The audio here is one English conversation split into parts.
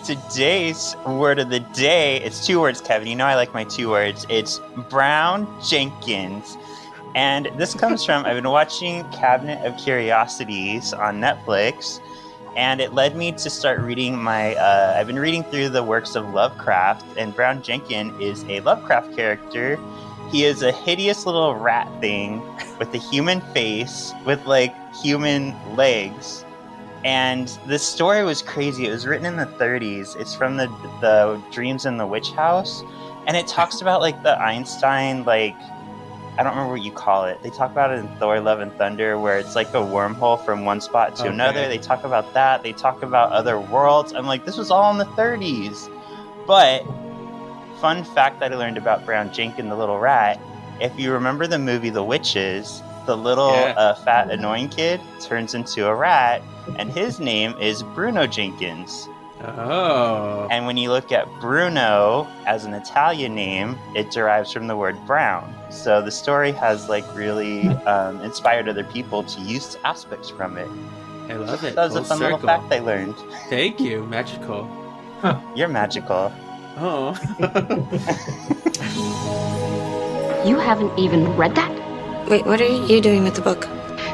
Today's word of the day, it's 2 words, Kevin. You know I like my 2 words. It's Brown Jenkins. And this comes from, I've been watching Cabinet of Curiosities on Netflix, and it led me to start reading I've been reading through the works of Lovecraft, and Brown Jenkins is a Lovecraft character. He is a hideous little rat thing with a human face, with human legs. And this story was crazy. It was written in the 30s. It's from the Dreams in the Witch House. And it talks about the Einstein, I don't remember what you call it. They talk about it in Thor Love and Thunder, where it's like a wormhole from one spot to another. They talk about that. They talk about other worlds. I'm like, this was all in the 30s. But fun fact that I learned about Brown Jenkins, the little rat, if you remember the movie The Witches, the little fat annoying kid turns into a rat, and his name is Bruno Jenkins. Oh. And when you look at Bruno as an Italian name, it derives from the word brown. So the story has really inspired other people to use aspects from it. I love it. That was a fun little fact I learned. Thank you. Magical. You're magical. Oh. You haven't even read that? Wait, what are you doing with the book?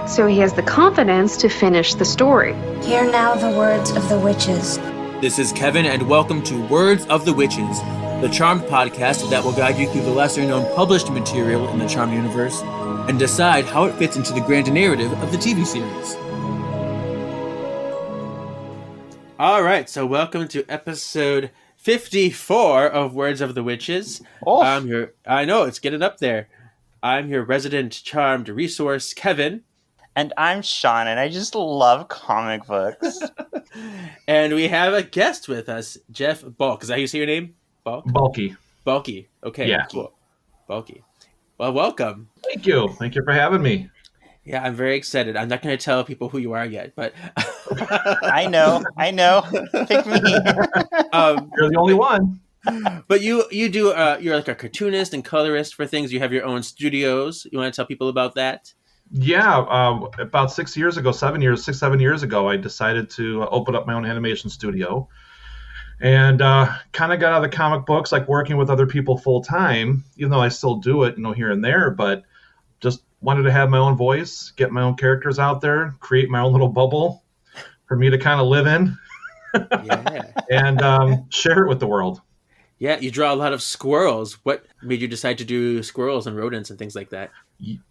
So he has the confidence to finish the story. Hear now the words of the witches. This is Kevin, and welcome to Words of the Witches, the Charmed podcast that will guide you through the lesser-known published material in the Charmed universe and decide how it fits into the grand narrative of the TV series. All right, so welcome to episode 54 of Words of the Witches. Oh. I know, it's getting up there. I'm your resident Charmed resource, Kevin. And I'm Sean, and I just love comic books. And we have a guest with us, Jeff Bulk. Is that how you say your name? Bulk? Bulky. Okay, yeah. Cool. Bulky. Well, welcome. Thank you. Thank you for having me. Yeah, I'm very excited. I'm not going to tell people who you are yet, but... I know. Pick me. You're the only one. But you do, you're like a cartoonist and colorist for things. You have your own studios. You want to tell people about that? Yeah, about 6 years ago, 7 years ago, I decided to open up my own animation studio, and kind of got out of the comic books, working with other people full time, even though I still do it, here and there, but just wanted to have my own voice, get my own characters out there, create my own little bubble for me to kind of live in, and share it with the world. Yeah, you draw a lot of squirrels. What made you decide to do squirrels and rodents and things like that?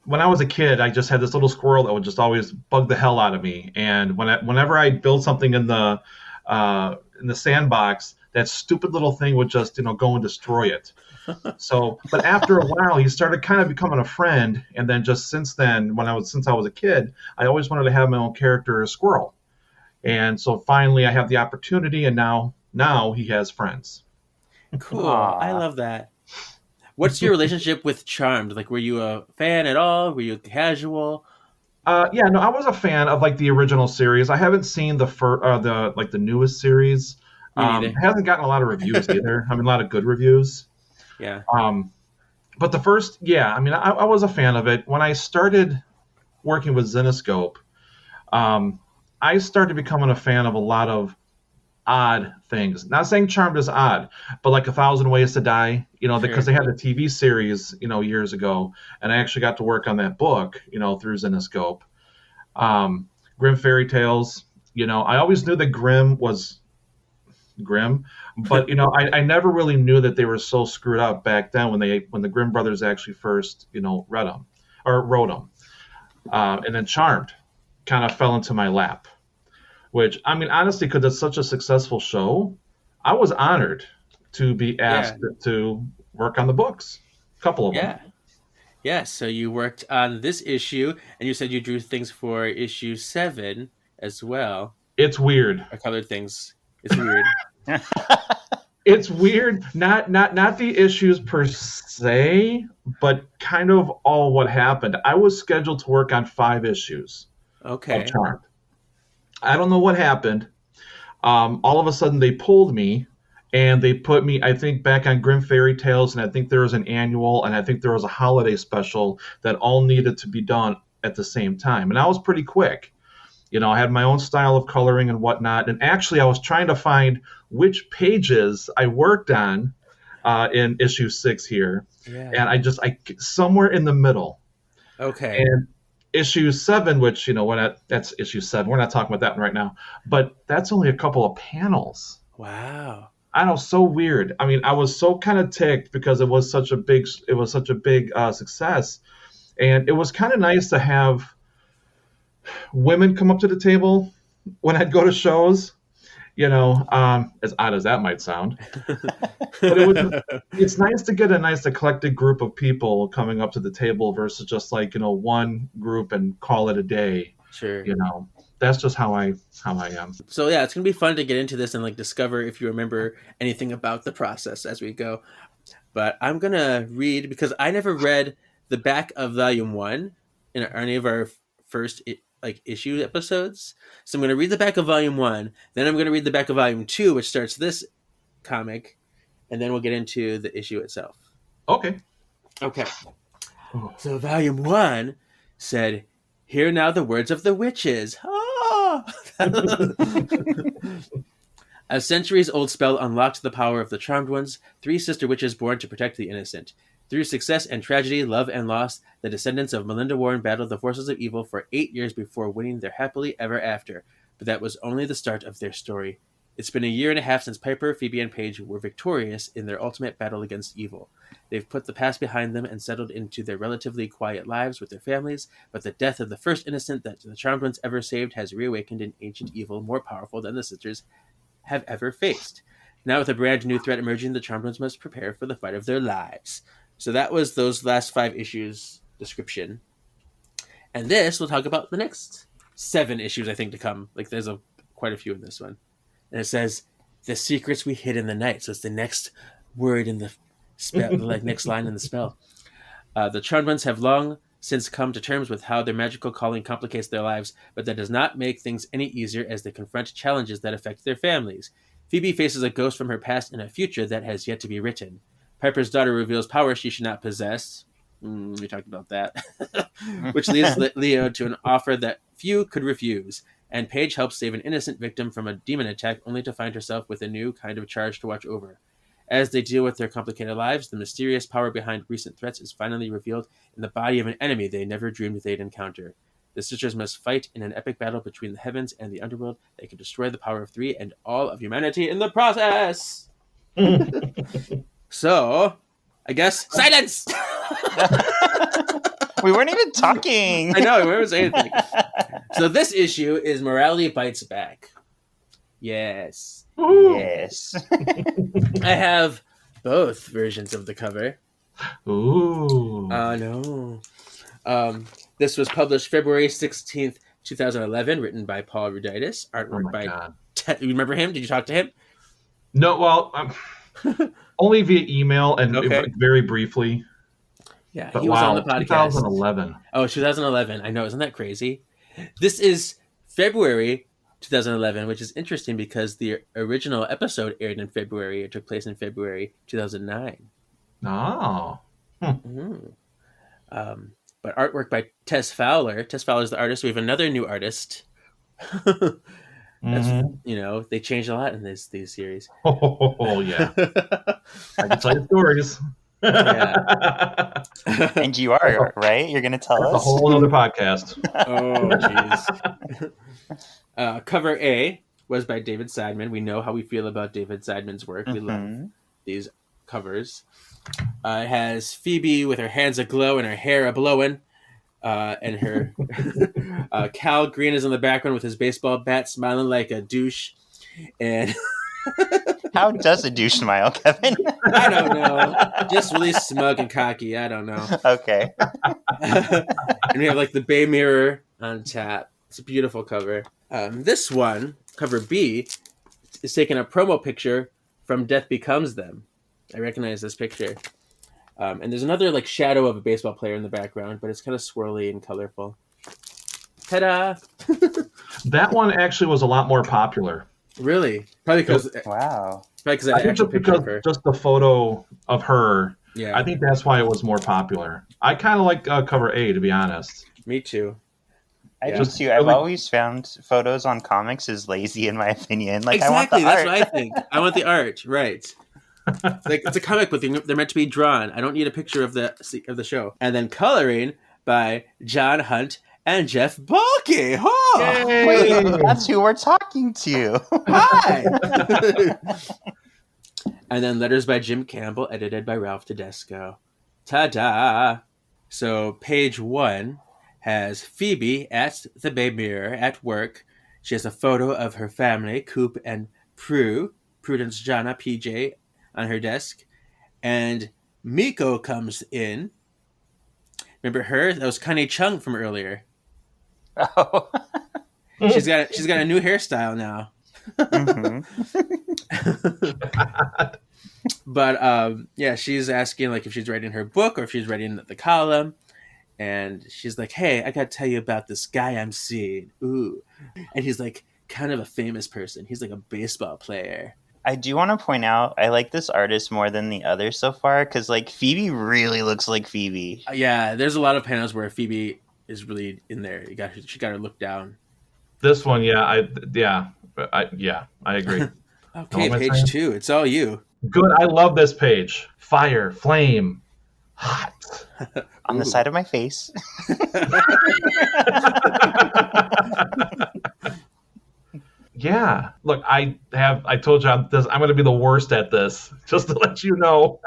When I was a kid, I just had this little squirrel that would just always bug the hell out of me. And whenever I build something in the sandbox, that stupid little thing would just go and destroy it. But after a while, he started kind of becoming a friend. And then just since then, since I was a kid, I always wanted to have my own character, a squirrel. And so finally, I have the opportunity, and now he has friends. Cool. I love that. What's your relationship with Charmed? Were you a fan at all? Were you casual? I was a fan of the original series. I haven't seen the newest series. It hasn't gotten a lot of reviews either. A lot of good reviews. Yeah. But the first, I was a fan of it. When I started working with Zenescope, I started becoming a fan of a lot of odd things. Not saying Charmed is odd, but 1,000 Ways to Die, because they had the TV series, years ago, and I actually got to work on that book, through Zenescope. Grimm Fairy Tales, I always knew that Grimm was grim, but I never really knew that they were so screwed up back then when the Grimm brothers actually first, wrote them. And then Charmed kind of fell into my lap. Which, honestly, because it's such a successful show, I was honored to be asked to work on the books. A couple of them. Yeah, so you worked on this issue, and you said you drew things for issue 7 as well. It's weird. Or colored things. It's weird. It's weird. Not the issues per se, but kind of all what happened. I was scheduled to work on 5 issues of Charmed. I don't know what happened. All of a sudden, they pulled me, and they put me, I think, back on Grimm Fairy Tales, and I think there was an annual, and I think there was a holiday special that all needed to be done at the same time. And I was pretty quick. I had my own style of coloring and whatnot. And actually, I was trying to find which pages I worked on in issue 6 here. Yeah. And I somewhere in the middle. Okay. And issue 7, which, that's issue 7. We're not talking about that one right now. But that's only a couple of panels. Wow. I know, so weird. I mean, I was so kind of ticked because it was such a big success. And it was kind of nice to have women come up to the table when I'd go to shows, as odd as that might sound. But it's nice to get a nice eclectic group of people coming up to the table versus just like, one group and call it a day. Sure. That's just how I am. So yeah, it's going to be fun to get into this and like discover if you remember anything about the process as we go. But I'm going to read, because I never read the back of volume 1 in any of our first issue episodes. So I'm going to read the back of volume 1, then I'm going to read the back of volume 2, which starts this comic, and then we'll get into the issue itself. Okay. So volume 1 said, "Hear now the words of the witches." A centuries-old spell unlocked the power of the Charmed Ones, 3 sister witches born to protect the innocent. Through success and tragedy, love and loss, the descendants of Melinda Warren battled the forces of evil for 8 years before winning their happily ever after. But that was only the start of their story. It's been a year and a half since Piper, Phoebe, and Paige were victorious in their ultimate battle against evil. They've put the past behind them and settled into their relatively quiet lives with their families, but the death of the first innocent that the Charmed Ones ever saved has reawakened an ancient evil more powerful than the sisters have ever faced. Now with a brand new threat emerging, the Charmed Ones must prepare for the fight of their lives. So that was those last 5 issues description. And this, we'll talk about the next 7 issues, I think, to come. Like, there's quite a few in this one. And it says, "The secrets we hid in the night." So it's the next word in the spell, next line in the spell. The Charmed Ones have long since come to terms with how their magical calling complicates their lives, but that does not make things any easier as they confront challenges that affect their families. Phoebe faces a ghost from her past in a future that has yet to be written. Piper's daughter reveals power she should not possess. We talked about that. Which leads Leo to an offer that few could refuse. And Paige helps save an innocent victim from a demon attack, only to find herself with a new kind of charge to watch over. As they deal with their complicated lives, the mysterious power behind recent threats is finally revealed in the body of an enemy they never dreamed they'd encounter. The sisters must fight in an epic battle between the heavens and the underworld that can destroy the power of 3 and all of humanity in the process. So, I guess, silence! We weren't even talking. I know, we weren't saying anything. So this issue is Morality Bites Back. Yes. Yes. I have both versions of the cover. Ooh. No. This was published February 16th, 2011, written by Paul Ruditis, artwork by... You remember him? Did you talk to him? No, well, only via email and very briefly. Yeah, but he was on the podcast. 2011. Oh, 2011. I know, isn't that crazy? This is February 2011, which is interesting because the original episode aired in February. It took place in February 2009. Oh. But artwork by Tess Fowler. Tess Fowler is the artist. We have another new artist. They changed a lot in this series. Oh yeah. I can tell you stories. Yeah. And you are, right? You're going to tell us? A whole other podcast. Oh, jeez. Cover A was by David Seidman. We know how we feel about David Seidman's work. We love these covers. It has Phoebe with her hands aglow and her hair a-blowing. And her Cal Green is in the background with his baseball bat, smiling like a douche. And how does a douche smile, Kevin? I don't know. Just really smug and cocky. I don't know. Okay. And we have like the Bay Mirror on tap. It's a beautiful cover. This one, cover B, is taking a promo picture from Death Becomes Them. I recognize this picture. And there's another like shadow of a baseball player in the background, but it's kind of swirly and colorful. Ta-da! That one actually was a lot more popular. Really? Probably because wow. Probably because I think because just the photo of her. Yeah. I think that's why it was more popular. I kind of like cover A, to be honest. Me too. I do too. I've always found photos on comics is lazy, in my opinion. Like, exactly, I want the that's art. what I think. I want the art, right? Like, it's a comic book; they're meant to be drawn. I don't need a picture of the show. And then coloring by John Hunt and Jeff Balke. Oh, Wait, that's who we're talking to. hi. And then letters by Jim Campbell, edited by Ralph Tedesco. Ta-da! So page 1 has Phoebe at the Bay Mirror at work. She has a photo of her family, Coop and Prudence Jana, PJ, on her desk. And Miko comes in. Remember her? That was Connie Chung from earlier. Oh. She's got a new hairstyle now. Mm-hmm. But yeah, she's asking like if she's writing her book or if she's writing the column, and she's like, "Hey, I gotta tell you about this guy I'm seeing." Ooh, and he's like kind of a famous person. He's like a baseball player. I do want to point out, I like this artist more than the others so far, because like Phoebe really looks like Phoebe. Yeah, there's a lot of panels where Phoebe is really in there. She got to look down. This one, I agree. Okay, page 2. It's all you. Good. I love this page. Fire, flame, hot. On the side of my face. Yeah. Look, I told you I'm going to be the worst at this, just to let you know.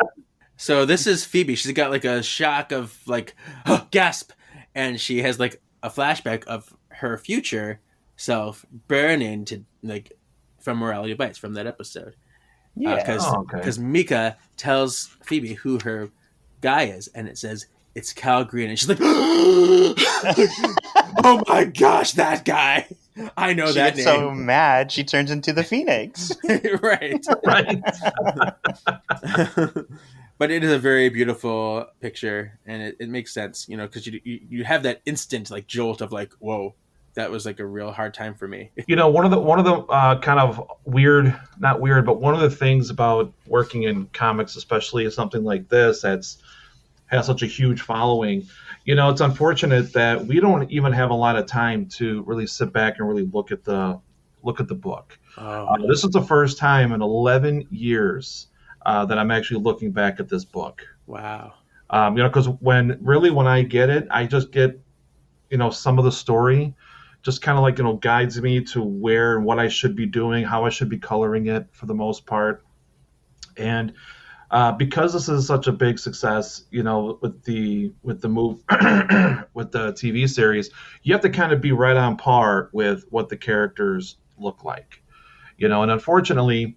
So this is Phoebe. She's got like a shock of like, oh, gasp. And she has like a flashback of her future self burning to like from Morality Bites from that episode. Yeah. Because Mika tells Phoebe who her guy is, and it says it's Cal Green, and she's like, "Oh my gosh, that guy! I know she that gets name." So mad, she turns into the Phoenix. Right. But it is a very beautiful picture, and it makes sense, because you have that instant like jolt of like, whoa. That was like a real hard time for me. One of the kind of not weird, but one of the things about working in comics, especially something like this has such a huge following. It's unfortunate that we don't even have a lot of time to really sit back and really look at the book. Oh. This is the first time in 11 years that I'm actually looking back at this book. Wow. Because when I get it, I just get some of the story. Just kind of like, guides me to where and what I should be doing, how I should be coloring it for the most part. And because this is such a big success, with the move, with the TV series, you have to kind of be right on par with what the characters look like, and unfortunately,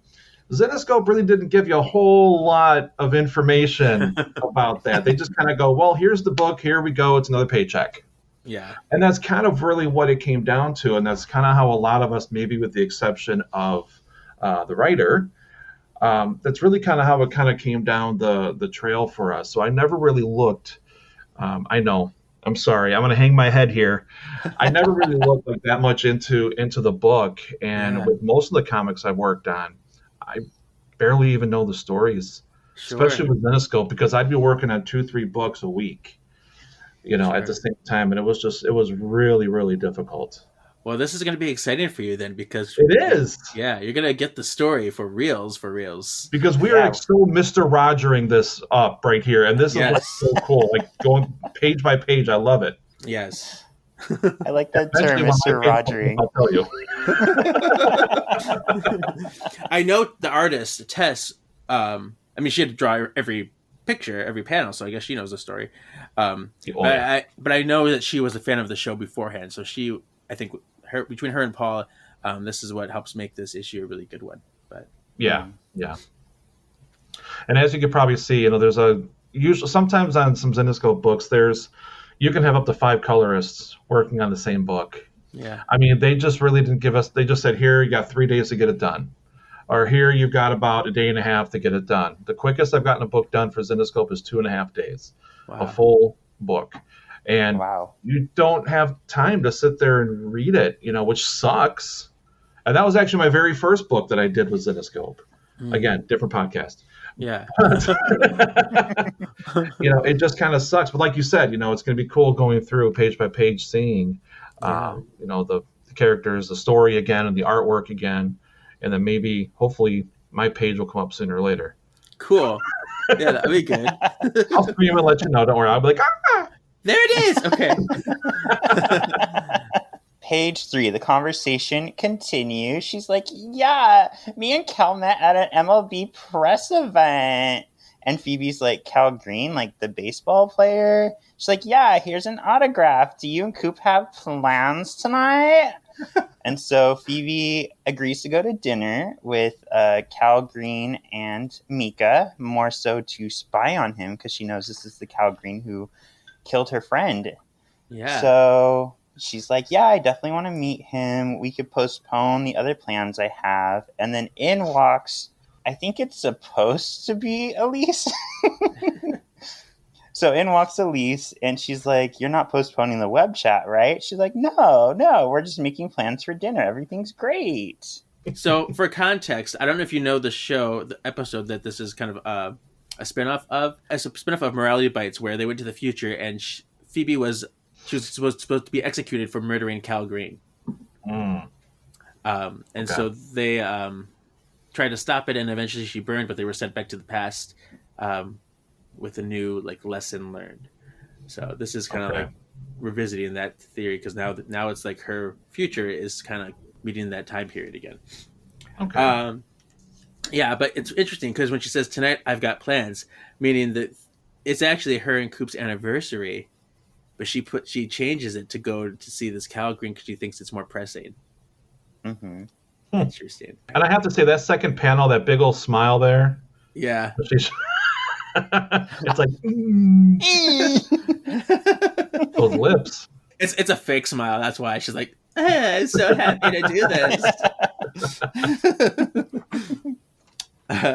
Zenescope really didn't give you a whole lot of information about that. They just kind of go, well, here's the book, here we go, it's another paycheck. Yeah. And that's kind of really what it came down to. And that's kind of how a lot of us, maybe with the exception of the writer, that's really kind of how it kind of came down the trail for us. So I never really looked. I know. I'm sorry. I'm going to hang my head here. I never really looked like that much into the book. And with most of the comics I've worked on, I barely even know the stories, especially with Zenescope, because I'd be working on 2-3 books a week. At the same time, and it was really, really difficult. Well, this is going to be exciting for you then, because it is. Yeah, you're going to get the story for reals. Because we are so Mr. Rogering this up right here, and this is so cool. Like going page by page, I love it. Yes. I like that term, Mr. Rogering. I'll tell you. I know the artist, Tess. She had to draw every picture, every panel, so I guess she knows the story. But I know that she was a fan of the show beforehand, so I think between her and Paul, this is what helps make this issue a really good one. But yeah. And as you could probably see, there's sometimes on some Zenescope books, you can have up to 5 colorists working on the same book. Yeah. I mean, they just really didn't give us. They just said, here you got 3 days to get it done. Or here you've got about a day and a half to get it done. The quickest I've gotten a book done for Zenescope is 2.5 days. Wow. A full book. And you don't have time to sit there and read it, which sucks. And that was actually my very first book that I did with Zenescope. Again, different podcast. Yeah. It just kind of sucks. But like you said, it's going to be cool going through page by page, seeing Yeah. The characters, the story again, and the artwork again, and then maybe, hopefully, my page will come up sooner or later. Cool. Yeah, that'd be good. I'll scream and let you know. Don't worry. I'll be like, ah! There it is. Okay. Page 3, the conversation continues. She's like, yeah, me and Cal met at an MLB press event. And Phoebe's like, Cal Green, like the baseball player? She's like, yeah, here's an autograph. Do you and Coop have plans tonight? And so Phoebe agrees to go to dinner with Cal Green and Mika, more so to spy on him because she knows this is the Cal Green who killed her friend. Yeah. So she's like, yeah, I definitely want to meet him. We could postpone the other plans I have. And then in walks, I think it's supposed to be Elise. So in walks Elise, and she's like, you're not postponing the web chat, right? She's like, no, we're just making plans for dinner. Everything's great. So for context, I don't know if you know the episode that this is kind of a spinoff of. It's a spinoff of Morality Bites, where they went to the future, and Phoebe was supposed to be executed for murdering Cal Green. So they tried to stop it, and eventually she burned, but they were sent back to the past with a new lesson learned. So this is kind of like revisiting that theory, because now it's like her future is kind of meeting that time period again. Okay. Yeah, but it's interesting because when she says tonight I've got plans, meaning that it's actually her and Coop's anniversary, but she changes it to go to see this Cal Green because she thinks it's more pressing. Mm-hmm. Interesting. And I have to say, that second panel, that big old smile there. Yeah. It's like those lips. It's a fake smile. That's why she's like, I'm so happy to do this.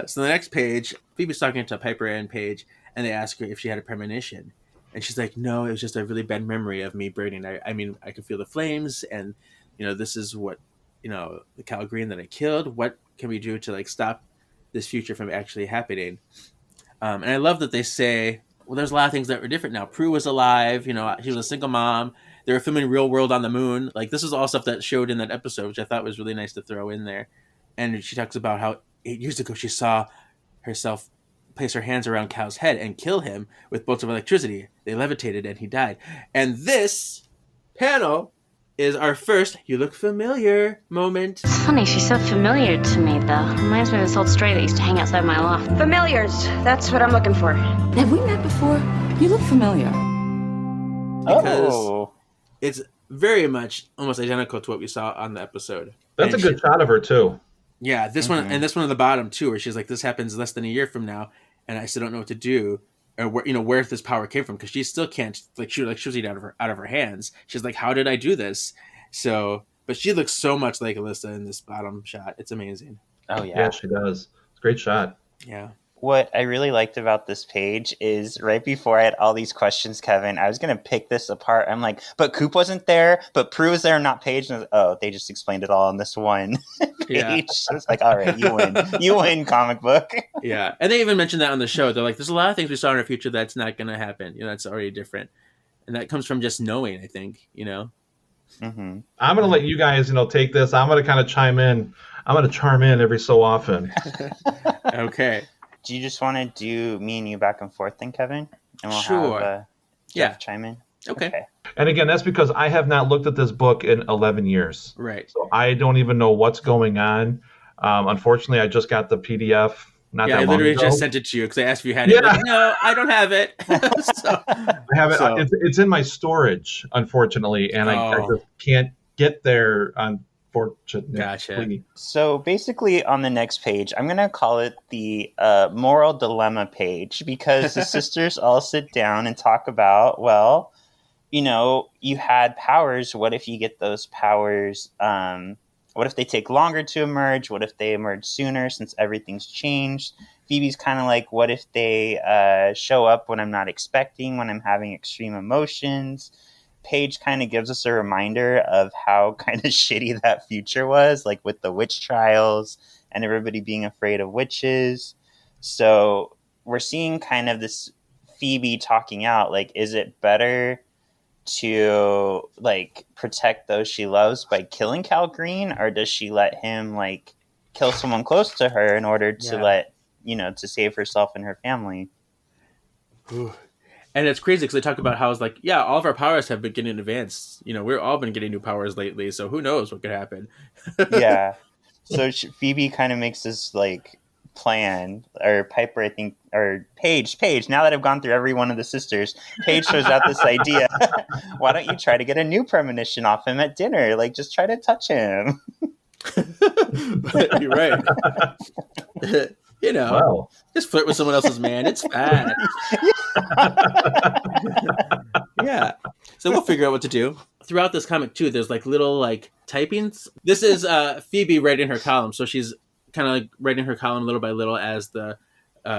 So the next page, Phoebe's talking to Piper and Paige, and they ask her if she had a premonition. And she's like, no, it was just a really bad memory of me burning. I mean, I could feel the flames, and, this is what, the Cal Green that I killed. What can we do to, stop this future from actually happening? And I love that they say, well, there's a lot of things that were different now. Prue was alive. She was a single mom. They were filming Real World on the moon. This is all stuff that showed in that episode, which I thought was really nice to throw in there. And she talks about how 8 years ago she saw herself place her hands around Cal's head and kill him with bolts of electricity. They levitated and he died. And this panel is our first "you look familiar" moment. It's funny, she's so familiar to me, though. Reminds me of this old stray that used to hang outside my loft. Familiars. That's what I'm looking for. Have we met before? You look familiar. Because it's very much almost identical to what we saw on the episode. That's and a good shot of her too. Yeah, this one and this one at the bottom too, where she's like, "This happens less than a year from now, and I still don't know what to do, or where this power came from," because she still can't shoot electricity out of her hands. She's like, "How did I do this?" So, but she looks so much like Alyssa in this bottom shot. It's amazing. Oh Yeah, she does. It's a great shot. Yeah. What I really liked about this page is right before I had all these questions, Kevin, I was going to pick this apart. I'm like, but Coop wasn't there, but Prue was there, not Paige. And I was, oh, they just explained it all in this one page. Yeah. I was like, all right, you win. You win, comic book. Yeah. And they even mentioned that on the show. They're like, there's a lot of things we saw in our future that's not going to happen. That's already different. And that comes from just knowing, I think, Mm-hmm. I'm going to let you guys, take this. I'm going to kind of chime in. I'm going to charm in every so often. Okay. Do you just want to do me and you back and forth then, Kevin? And we'll Sure. have Jeff chime in? Okay. And again, that's because I have not looked at this book in 11 years. Right. So I don't even know what's going on. Unfortunately, I just got the PDF not that I long literally ago. just sent it to you because I asked if you had it. Like, no, I don't have it. I have it. So- It's in my storage, unfortunately, and I just can't get there, unfortunately. Gotcha. So basically on the next page, I'm going to call it the moral dilemma page because the sisters all sit down and talk about, well, you had powers. What if you get those powers? What if they take longer to emerge? What if they emerge sooner since everything's changed? Phoebe's kind of like, what if they show up when I'm not expecting, when I'm having extreme emotions? Paige kind of gives us a reminder of how kind of shitty that future was, like with the witch trials and everybody being afraid of witches. So we're seeing kind of this Phoebe talking out, like, is it better to like protect those she loves by killing Cal Green, or does she let him like kill someone close to her in order to to save herself and her family? And it's crazy because they talk about how it's like, yeah, all of our powers have been getting advanced. We've all been getting new powers lately, so who knows what could happen. Yeah. So Phoebe kind of makes this like plan, or Piper, I think, or Paige. Now that I've gone through every one of the sisters, Paige shows out this idea. Why don't you try to get a new premonition off him at dinner? Like, just try to touch him. You're right. Wow. Just flirt with someone else's man. It's fine. Yeah. So we'll figure out what to do. Throughout this comic, too, there's like little like typings. This is Phoebe writing her column. So she's kind of like writing her column little by little as the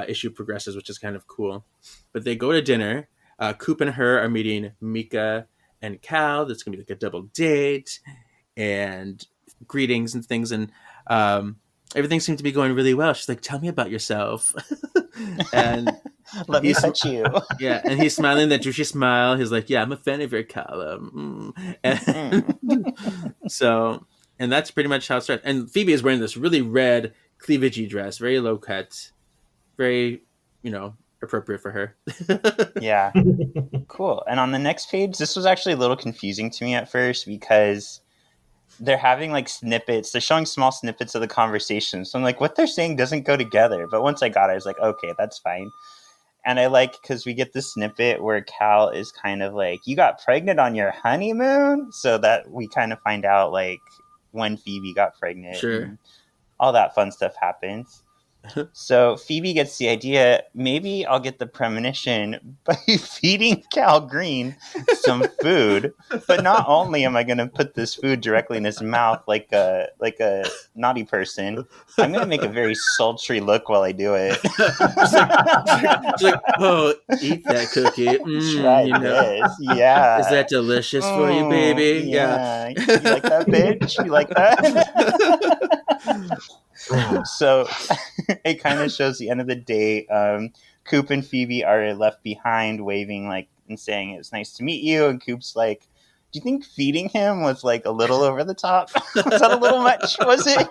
issue progresses, which is kind of cool. But they go to dinner. Coop and her are meeting Mika and Cal. That's going to be like a double date and greetings and things. And everything seemed to be going really well. She's like, tell me about yourself. And let me touch you. Yeah, and he's smiling that douchey smile. He's like, yeah, I'm a fan of your column. So, and that's pretty much how it starts. And Phoebe is wearing this really red cleavagey dress, very low cut, very, appropriate for her. Yeah. Cool. And on the next page, this was actually a little confusing to me at first because they're having like snippets. They're showing small snippets of the conversation. So I'm like, what they're saying doesn't go together. But once I got it, I was like, okay, that's fine. And I like, because we get this snippet where Cal is kind of like, you got pregnant on your honeymoon? So that we kind of find out like when Phoebe got pregnant. Sure. All that fun stuff happens. So Phoebe gets the idea, maybe I'll get the premonition by feeding Cal Green some food. But not only am I going to put this food directly in his mouth like a naughty person, I'm going to make a very sultry look while I do it. It's like, oh, eat that cookie. Try this. Yeah. Is that delicious for you, baby? Yeah. You like that, bitch? You like that? So it kind of shows the end of the day. Coop and Phoebe are left behind waving like and saying it's nice to meet you, and Coop's like, do you think feeding him was like a little over the top? Was that a little much? Was it?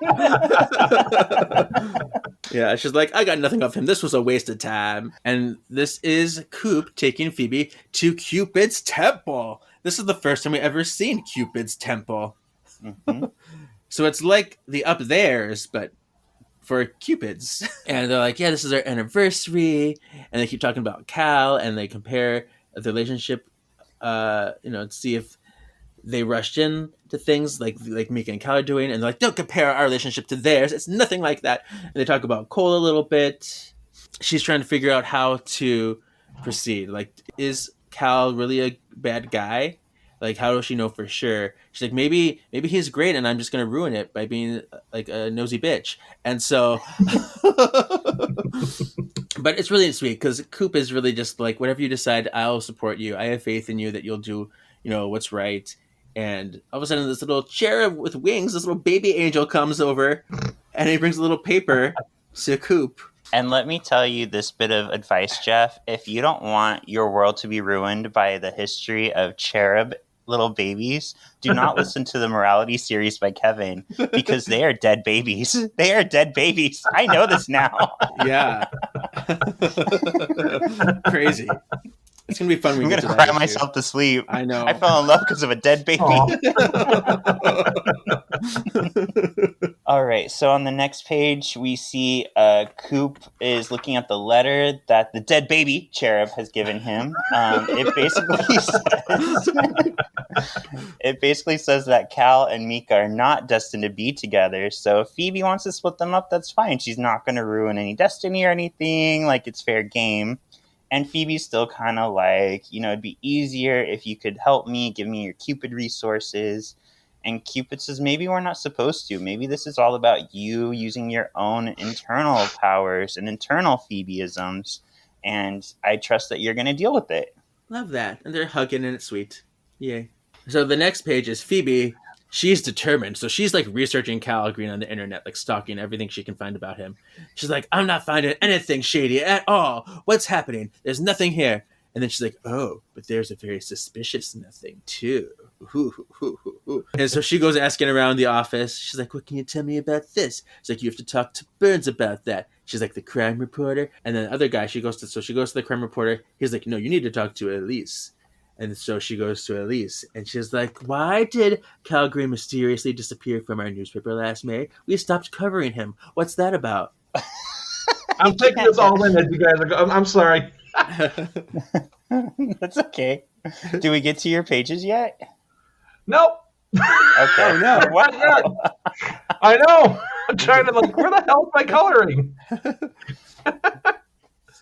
Yeah, she's like, I got nothing off him. This was a waste of time. And this is Coop taking Phoebe to Cupid's temple. This is the first time we ever seen Cupid's temple. Mm-hmm. So it's like the up theirs, but for Cupids. And they're like, yeah, this is our anniversary. And they keep talking about Cal, and they compare the relationship, to see if they rushed in to things like Mika and Cal are doing. And they're like, don't compare our relationship to theirs. It's nothing like that. And they talk about Cole a little bit. She's trying to figure out how to proceed. Like, is Cal really a bad guy? Like, how does she know for sure? She's like, maybe he's great, and I'm just gonna ruin it by being like a nosy bitch. And so, but it's really sweet because Coop is really just like, whatever you decide, I'll support you. I have faith in you that you'll do, what's right. And all of a sudden, this little cherub with wings, this little baby angel comes over, and he brings a little paper to Coop. And let me tell you this bit of advice, Jeff. If you don't want your world to be ruined by the history of cherub little babies, do not listen to the morality series by Kevin, because they are dead babies. They are dead babies. I know this now. Yeah. Crazy. It's going to be fun. I'm going to cry myself to sleep. I know. I fell in love because of a dead baby. All right. So on the next page, we see Coop is looking at the letter that the dead baby cherub has given him. It basically says that Cal and Mika are not destined to be together. So if Phoebe wants to split them up, that's fine. She's not going to ruin any destiny or anything. Like, it's fair game. And Phoebe's still kind of like, it'd be easier if you could help me, give me your Cupid resources. And Cupid says, maybe we're not supposed to. Maybe this is all about you using your own internal powers and internal Phoebeisms. And I trust that you're going to deal with it. Love that. And they're hugging, and it's sweet. Yay. So the next page is Phoebe. She's determined. So she's like researching Cal Green on the internet, like stalking everything she can find about him. She's like, I'm not finding anything shady at all. What's happening? There's nothing here. And then she's like, oh, but there's a very suspicious nothing too. And so she goes asking around the office. She's like, what can you tell me about this? She's like, you have to talk to Burns about that. She's like, the crime reporter. And then the other guy, she goes to the crime reporter. He's like, no, you need to talk to Elise. And so she goes to Elise, and she's like, why did Cal Green mysteriously disappear from our newspaper last May? We stopped covering him. What's that about? I'm taking this all in as you guys are going. I'm sorry. That's okay. Do we get to your pages yet? Nope. Okay. Oh, no. Wow. I know. I'm trying to where the hell is my coloring?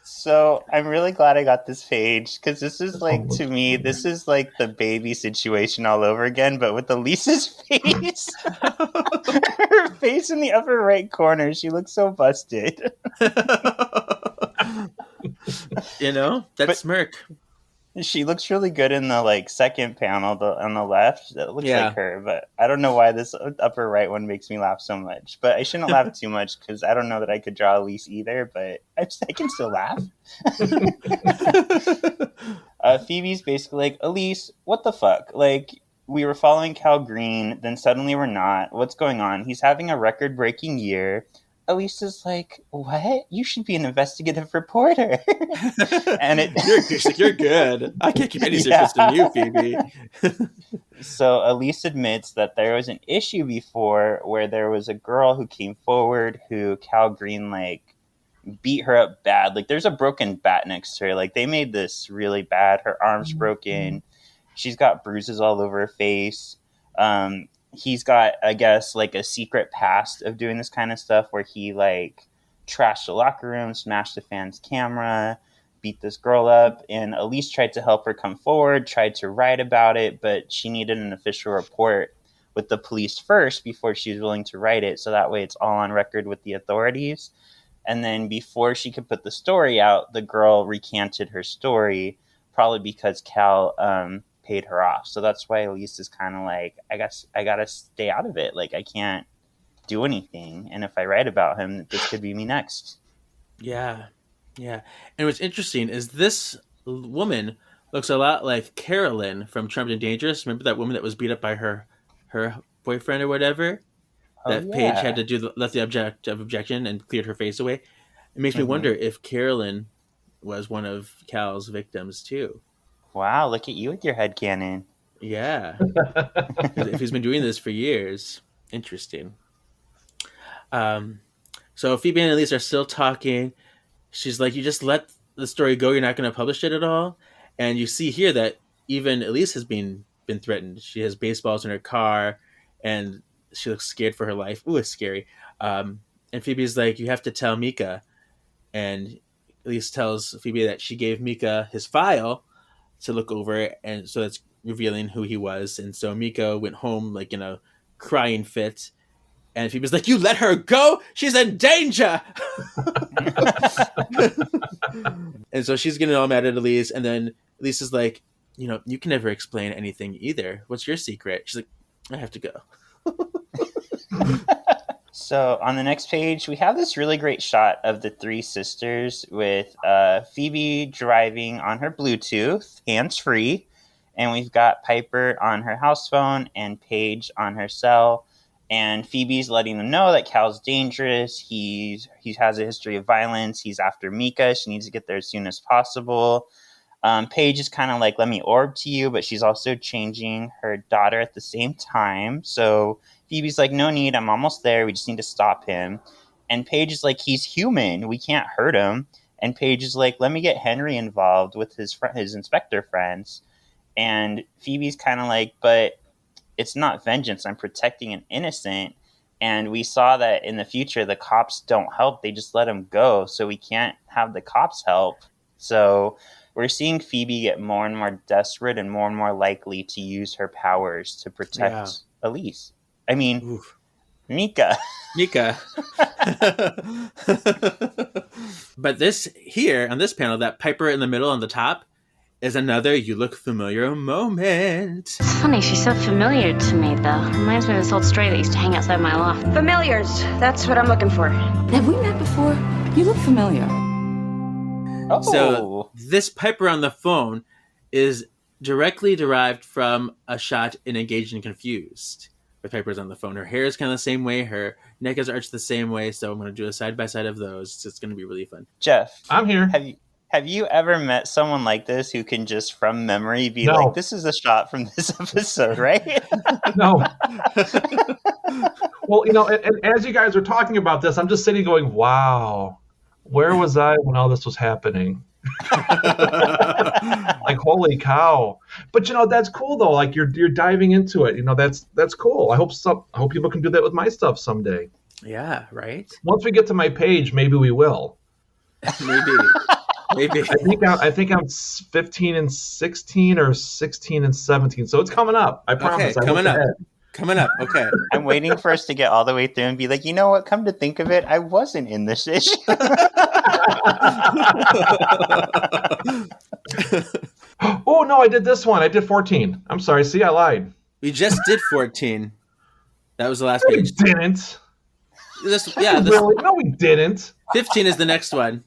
So I'm really glad I got this page because this is to me, this is like the baby situation all over again, but with Elise's face. Her face in the upper right corner. She looks so busted. That smirk. She looks really good in the second panel on the left. That looks like her, but I don't know why this upper right one makes me laugh so much. But I shouldn't laugh too much because I don't know that I could draw Elise either. But I can still laugh. Phoebe's basically like, Elise, what the fuck? We were following Cal Green, then suddenly we're not. What's going on? He's having a record-breaking year. Elise is like, what? You should be an investigative reporter. And you're good. I can't keep any secrets from you, Phoebe. So Elise admits that there was an issue before where there was a girl who came forward who Cal Green beat her up bad. There's a broken bat next to her. They made this really bad. Her arm's broken. She's got bruises all over her face. He's got, I guess, a secret past of doing this kind of stuff where he trashed the locker room, smashed the fan's camera, beat this girl up, and Elise tried to help her come forward, tried to write about it, but she needed an official report with the police first before she was willing to write it, so that way it's all on record with the authorities. And then before she could put the story out, the girl recanted her story, probably because Cal paid her off. So that's why Elise is kind of I guess I gotta stay out of it. I can't do anything. And if I write about him, this could be me next. Yeah. And what's interesting is this woman looks a lot like Carolyn from Charmed and Dangerous. Remember that woman that was beat up by her boyfriend or whatever? That Paige had to let the objection and cleared her face away. It makes me wonder if Carolyn was one of Cal's victims too. Wow, look at you with your headcanon. Yeah. If he's been doing this for years. Interesting. So Phoebe and Elise are still talking. She's like, you just let the story go. You're not going to publish it at all. And you see here that even Elise has been threatened. She has baseballs in her car and she looks scared for her life. Ooh, it's scary. And Phoebe's like, you have to tell Mika. And Elise tells Phoebe that she gave Mika his file to look over, and so that's revealing who he was. And so Mika went home in a crying fit, and Phoebe's like, you let her go? She's in danger! And so she's getting all mad at Elise, and then Elise is like, you can never explain anything either. What's your secret? She's like, I have to go. So on the next page, we have this really great shot of the three sisters with Phoebe driving on her Bluetooth, hands-free, and we've got Piper on her house phone and Paige on her cell, and Phoebe's letting them know that Cal's dangerous, he has a history of violence, he's after Mika, she needs to get there as soon as possible. Paige is kind of like, let me orb to you, but she's also changing her daughter at the same time, so Phoebe's like, no need, I'm almost there, we just need to stop him. And Paige is like, he's human, we can't hurt him. And Paige is like, let me get Henry involved with his inspector friends. And Phoebe's kind of like, but it's not vengeance, I'm protecting an innocent. And we saw that in the future, the cops don't help, they just let him go. So we can't have the cops help. So we're seeing Phoebe get more and more desperate and more likely to use her powers to protect Elise. I mean, oof. Mika. But this here on this panel, that Piper in the middle on the top is another you look familiar moment. It's funny, she's so familiar to me, though. Reminds me of this old stray that used to hang outside my loft. Familiars. That's what I'm looking for. Have we met before? You look familiar. Oh. So this Piper on the phone is directly derived from a shot in Engaged and Confused. Where Piper's on the phone. Her hair is kind of the same way. Her neck is arched the same way. So I'm going to do a side-by-side of those. So it's going to be really fun. Jeff, I'm here. Have you ever met someone like this who can just from memory be No. like, this is a shot from this episode, right? No. Well, and as you guys are talking about this, I'm just sitting going, wow, where was I when all this was happening? Like, holy cow. But, that's cool, though. Like, you're diving into it. That's cool. I hope people can do that with my stuff someday. Yeah, right? Once we get to my page, maybe we will. Maybe. I think I'm 15 and 16 or 16 and 17. So it's coming up. I promise. Okay, coming up. Okay. I'm waiting for us to get all the way through and be like, you know what? Come to think of it, I wasn't in this issue. Oh, no, I did this one. I did 14. I'm sorry. See, I lied. We just did 14. That was the last No, we page. didn't. Really? No, we didn't. 15 is the next one.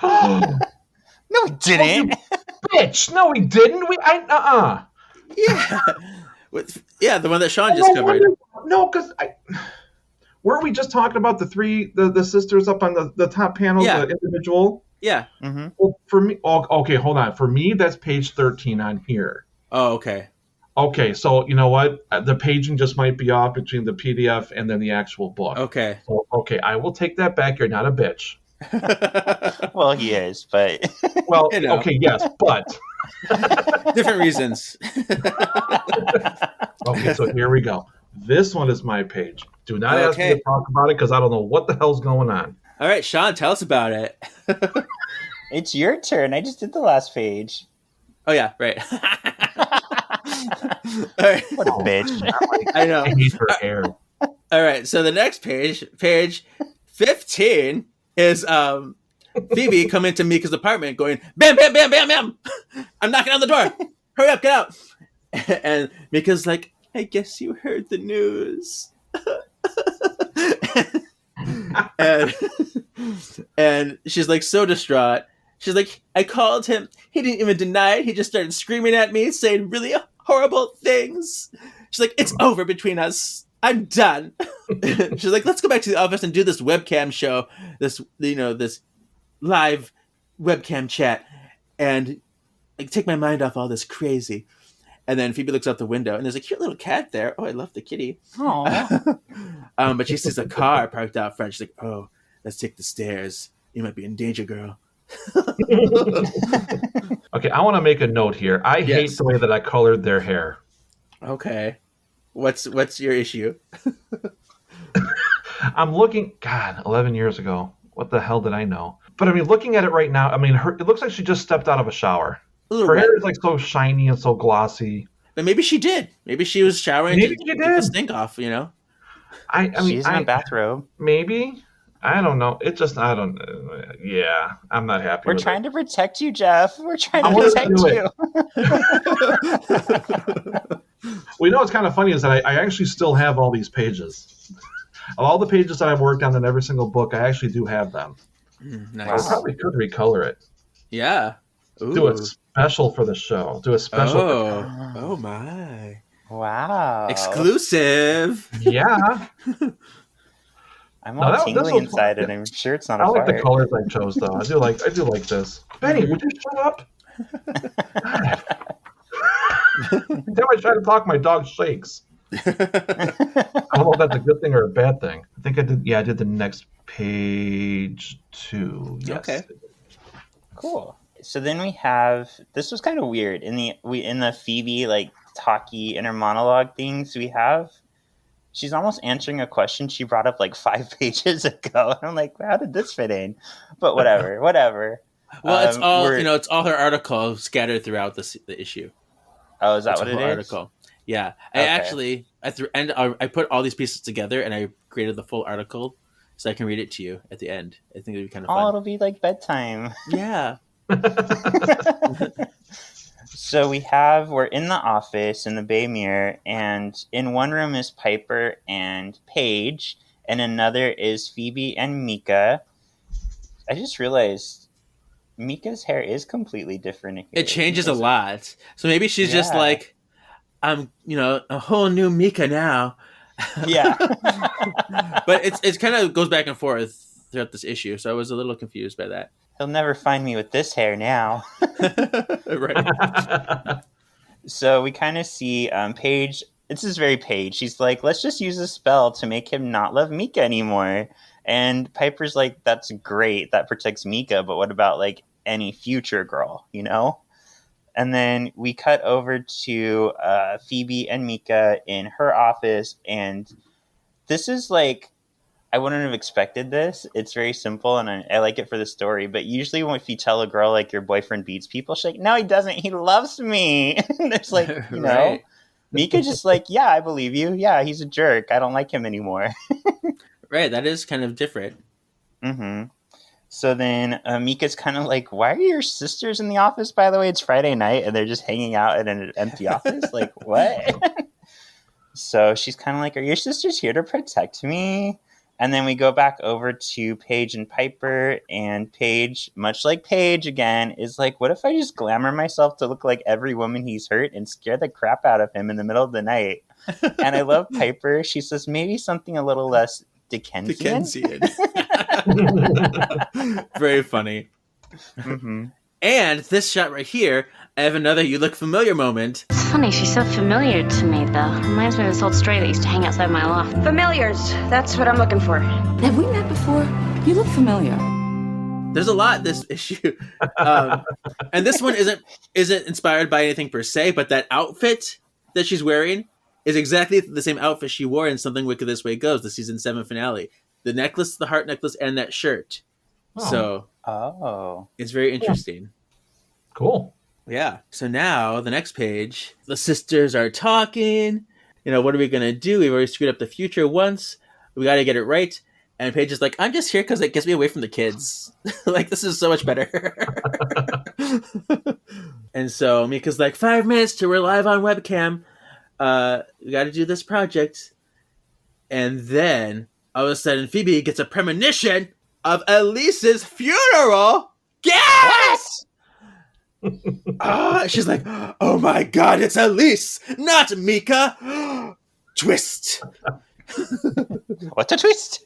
No, we didn't. Bitch. No, we didn't. Yeah. Yeah, the one that Sean just covered. No, because weren't we just talking about the sisters up on the top panel, Yeah. the individual? Yeah. Mm-hmm. Well, for me, okay, hold on. For me, that's page 13 on here. Oh, okay. Okay, so you know what? The paging just might be off between the PDF and then the actual book. Okay. So, okay, I will take that back. You're not a bitch. Well, he is, but Well, You know. okay, yes, but Different reasons. okay, so here we go. This one is my page. Do not ask me Okay. to talk about it because I don't know what the hell's going on. All right, Sean, tell us about it. it's your turn. I just did the last page. Oh, yeah, right. All right. What a bitch. I know. I hate her hair. All right, so the next page 15, is Phoebe coming to Mika's apartment going, bam, bam, bam, bam, bam. I'm knocking on the door. Hurry up, get out. And Mika's like, I guess you heard the news. and she's like so distraught. She's like, I called him. He didn't even deny it. He just started screaming at me, saying really horrible things. She's like, it's over between us. I'm done. She's like, let's go back to the office and do this webcam show, this live webcam chat, and like take my mind off all this crazy. And then Phoebe looks out the window, and there's a cute little cat there. Oh, I love the kitty. Aww. But she sees a car parked out front. She's like, oh, let's take the stairs. You might be in danger, girl. Okay, I want to make a note here. I hate Yes. the way that I colored their hair. Okay. What's your issue? I'm looking, God, 11 years ago. What the hell did I know? But I mean, looking at it right now, I mean, it looks like she just stepped out of a shower. A little Her wet. hair is like so shiny and so glossy. But maybe she did. Maybe she was showering Maybe to she get the did. stink off, you know? I mean, She's in a bathrobe. maybe. I don't know. It just, I don't. Yeah, I'm not happy. We're with trying to protect you, Jeff. We're trying I to wanna protect do you. it. Well, you know what's kind of funny is that I actually still have all these pages. Of all the pages that I've worked on in every single book, I actually do have them. Nice. I probably could recolor it. Yeah. Ooh. Do a special for the show. Do a special. Oh my. Wow. Exclusive. Yeah. I'm No, all this tingly was inside, fun. and I'm sure it's not I a like the fart. colors I chose, though. I do like this. Benny, would you shut up? God. Every time I try to talk, my dog shakes. I don't know if that's a good thing or a bad thing. I think I did. Yeah, I did the next page 2. Yes. Okay. Cool. So then we have, this was kind of weird in the Phoebe like talkie inner monologue things we have. She's almost answering a question she brought up like 5 pages ago. And I'm like, how did this fit in? But whatever. Well, it's all we're- it's all her article scattered throughout the issue. Oh, is that It's what a it whole is? article. Yeah, I Okay. actually I put all these pieces together and I created the full article so I can read it to you at the end. I think it'd be kind of Oh, fun. it'll be like bedtime. Yeah. So we're in the office in the Bay Mirror, and in one room is Piper and Paige, and another is Phoebe and Mika. I just realized Mika's hair is completely different here. It changes a lot. So maybe she's just like, I'm, a whole new Mika now. Yeah. But it's kind of goes back and forth throughout this issue. So I was a little confused by that. He'll never find me with this hair now. Right. So we kind of see Paige. This is very Paige. She's like, let's just use a spell to make him not love Mika anymore. And Piper's like, that's great. That protects Mika. But what about like any future girl, And then we cut over to Phoebe and Mika in her office. And this is like, I wouldn't have expected this. It's very simple, and I like it for the story. But usually if you tell a girl, like, your boyfriend beats people, she's like, no, he doesn't. He loves me. And it's like, Right. Mika just like, yeah, I believe you. Yeah, he's a jerk. I don't like him anymore. Right. That is kind of different. Mm-hmm. So then Mika's kind of like, why are your sisters in the office, by the way? It's Friday night, and they're just hanging out in an empty office? Like, what? So she's kind of like, are your sisters here to protect me? And then we go back over to Paige and Piper, and Paige, much like Paige again, is like, what if I just glamour myself to look like every woman he's hurt and scare the crap out of him in the middle of the night? And I love Piper. She says, maybe something a little less Dickensian. Very funny. Mm-hmm. And this shot right here, I have another you look familiar moment. It's funny, she's so familiar to me, though. Reminds me of this old stray that used to hang outside my loft. Familiars. That's what I'm looking for. Have we met before? You look familiar. There's a lot this issue. And this one isn't inspired by anything per se, but that outfit that she's wearing is exactly the same outfit she wore in Something Wicked This Way Goes, the season 7 finale. The necklace, the heart necklace, and that shirt. So it's very interesting. Cool. Yeah. So now the next page, the sisters are talking. What are we going to do? We've already screwed up the future once. We got to get it right. And Paige is like, I'm just here because it gets me away from the kids. Like, this is so much better. And so Mika's like, 5 minutes till we're live on webcam. We got to do this project. And then all of a sudden Phoebe gets a premonition of Elise's funeral. Yes! She's like, oh my god, it's Elise, not Mika. Twist. What a twist!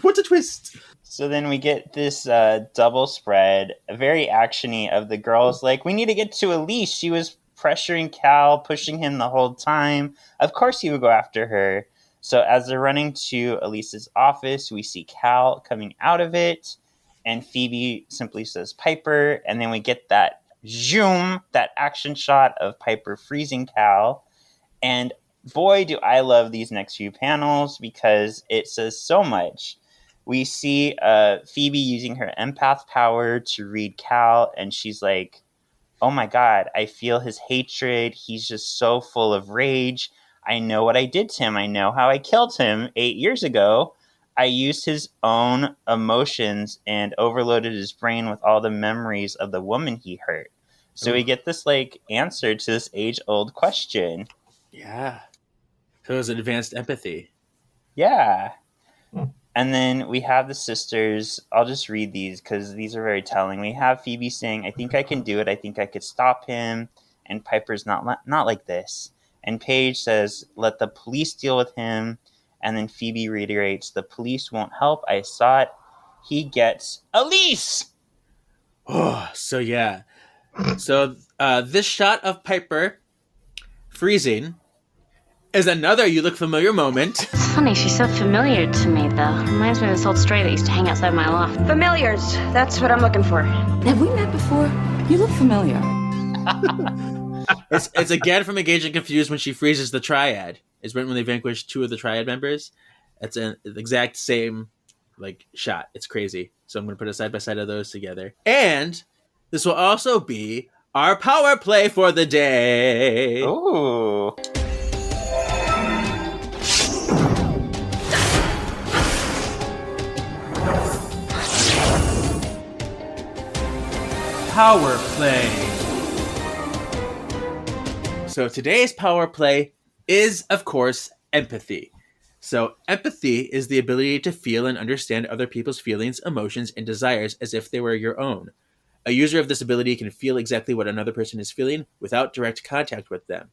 What a twist. So then we get this double spread, very actiony, of the girls like, we need to get to Elise. She was pressuring Cal, pushing him the whole time. Of course he would go after her. So as they're running to Elise's office, we see Cal coming out of it, and Phoebe simply says Piper, and then we get that zoom, that action shot of Piper freezing Cal. And boy, do I love these next few panels because it says so much. We see Phoebe using her empath power to read Cal, and she's like, oh my god, I feel his hatred. He's just so full of rage. I know what I did to him. I know how I killed him 8 years ago. I used his own emotions and overloaded his brain with all the memories of the woman he hurt. So we get this like answer to this age-old question. Yeah. So it was advanced empathy. Yeah. And then we have the sisters. I'll just read these because these are very telling. We have Phoebe saying, I think I can do it. I think I could stop him. And Piper's not like this. And Paige says, let the police deal with him. And then Phoebe reiterates, the police won't help. I saw it. He gets Elise. Oh, so yeah. So this shot of Piper freezing is another you look familiar moment. It's funny, she's so familiar to me, though. Reminds me of this old stray that used to hang outside my loft. Familiars. That's what I'm looking for. Have we met before? You look familiar. It's again from Engaged and Confused when she freezes the triad. It's when they vanquish 2 of the triad members. It's an exact same like shot. It's crazy. So I'm going to put a side by side of those together. And this will also be our power play for the day. Ooh. Power play. So today's power play is, of course, empathy. So empathy is the ability to feel and understand other people's feelings, emotions, and desires as if they were your own. A user of this ability can feel exactly what another person is feeling without direct contact with them.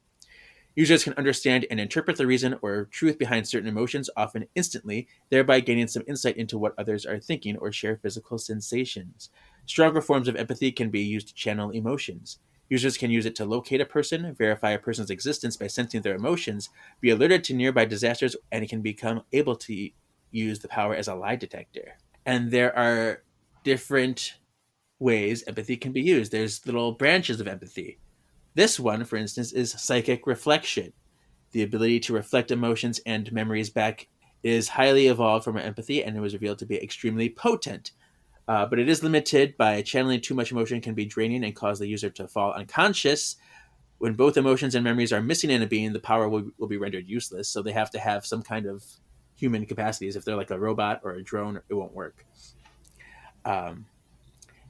Users can understand and interpret the reason or truth behind certain emotions, often instantly, thereby gaining some insight into what others are thinking or share physical sensations. Stronger forms of empathy can be used to channel emotions. Users can use it to locate a person, verify a person's existence by sensing their emotions, be alerted to nearby disasters, and can become able to use the power as a lie detector. And there are different ways empathy can be used. There's little branches of empathy. This one, for instance, is psychic reflection. The ability to reflect emotions and memories back is highly evolved from empathy, and it was revealed to be extremely potent. But it is limited by channeling too much emotion can be draining and cause the user to fall unconscious. When both emotions and memories are missing in a being, the power will be rendered useless. So they have to have some kind of human capacities. If they're like a robot or a drone, it won't work.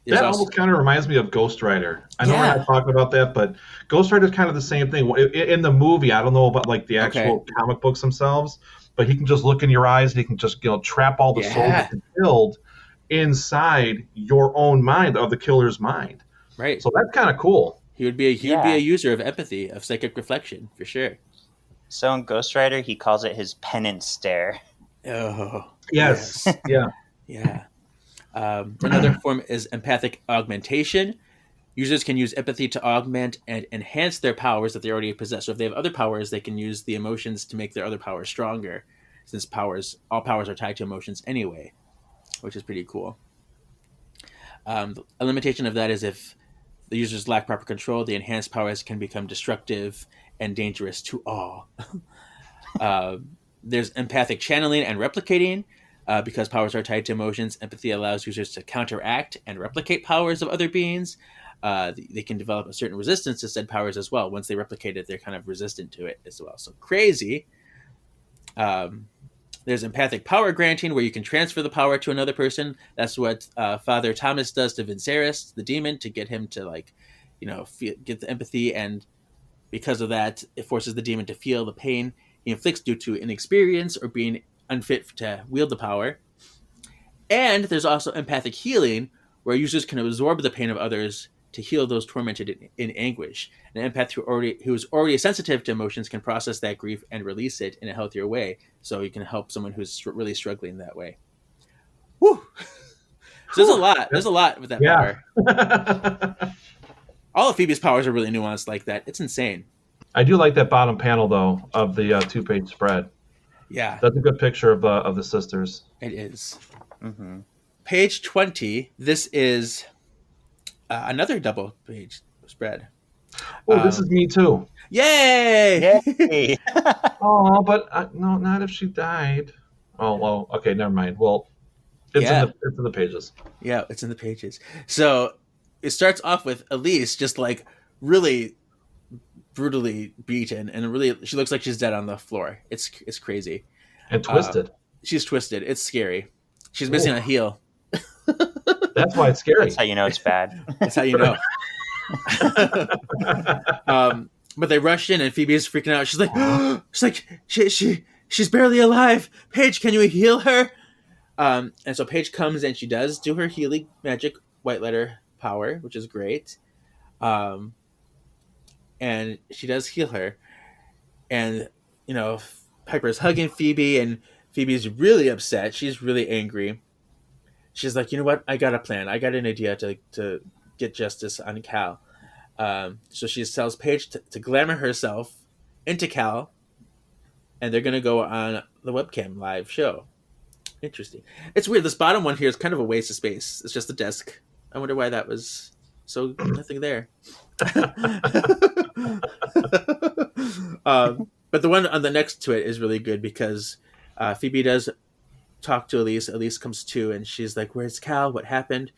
That almost kind of reminds me of Ghost Rider. I know we're not talking about that, but Ghost Rider is kind of the same thing. In the movie, I don't know about like the actual comic books themselves, but he can just look in your eyes and he can just trap all the souls that you killed inside your own mind, of the killer's mind. Right. So that's kind of cool. He would be a user of empathy, of psychic reflection, for sure. So in Ghost Rider, he calls it his penance stare. Oh. Yes. Yeah. Yeah. Another form is empathic augmentation. Users can use empathy to augment and enhance their powers that they already possess. So if they have other powers, they can use the emotions to make their other powers stronger, since all powers are tied to emotions anyway, which is pretty cool. A limitation of that is if the users lack proper control, the enhanced powers can become destructive and dangerous to all. There's empathic channeling and replicating. Because powers are tied to emotions, empathy allows users to counteract and replicate powers of other beings. They can develop a certain resistance to said powers as well. Once they replicate it, they're kind of resistant to it as well. So crazy. There's empathic power granting, where you can transfer the power to another person. That's what Father Thomas does to Viserys, the demon, to get him to get the empathy, and because of that, it forces the demon to feel the pain he inflicts due to inexperience or being unfit to wield the power. And there's also empathic healing, where users can absorb the pain of others to heal those tormented in anguish. An empath who is already sensitive to emotions can process that grief and release it in a healthier way, so you can help someone who's really struggling that way. Woo! So there's a lot with that power. All of Phoebe's powers are really nuanced like that. It's insane. I do like that bottom panel, though, of the 2-page spread. Yeah, that's a good picture of the sisters. It is. Mm-hmm. Page 20. This is another double page spread. Oh, this is me too. Yay! Yay! Oh, but no, not if she died. Oh, well, okay, never mind. Well, it's in the pages. Yeah, it's in the pages. So it starts off with Elise just like really brutally beaten, and really she looks like she's dead on the floor. It's crazy. And twisted. She's twisted. It's scary. She's missing a heel. That's why it's scary. That's how you know it's bad. That's how you know. But they rushed in, and Phoebe is freaking out. She's like, she's barely alive. Paige, can you heal her? And so Paige comes, and she does do her healing magic white letter power, which is great. And she does heal her. And, Piper's hugging Phoebe, and Phoebe's really upset. She's really angry. She's like, you know what? I got a plan. I got an idea to get justice on Cal. So she tells Paige to glamour herself into Cal, and they're going to go on the webcam live show. Interesting. It's weird. This bottom one here is kind of a waste of space. It's just a desk. I wonder why that was so nothing there. But the one on the next to it is really good because Phoebe does talk to Elise. Elise comes to, and she's like, "Where's Cal? What happened?"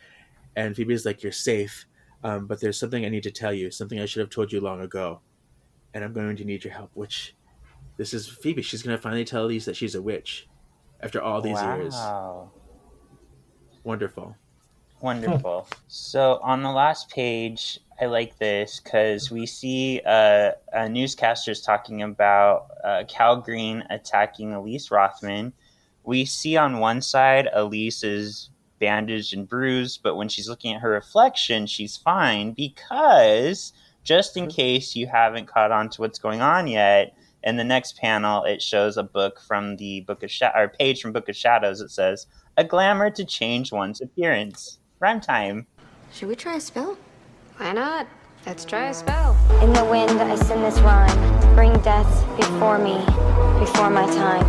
And Phoebe's like, "You're safe, but there's something I need to tell you. Something I should have told you long ago, and I'm going to need your help." Which, this is Phoebe. She's going to finally tell Elise that she's a witch after all these years. Wonderful. So on the last page, I like this because we see newscasters talking about Cal Green attacking Elise Rothman. We see on one side Elise is bandaged and bruised, but when she's looking at her reflection, she's fine because, just in case you haven't caught on to what's going on yet, in the next panel, it shows a book from the page from Book of Shadows. It says, "A glamour to change one's appearance." Rhyme time. Should we try a spell? Why not? Let's try a spell. In the wind, I sing this rhyme. Bring death before me, before my time.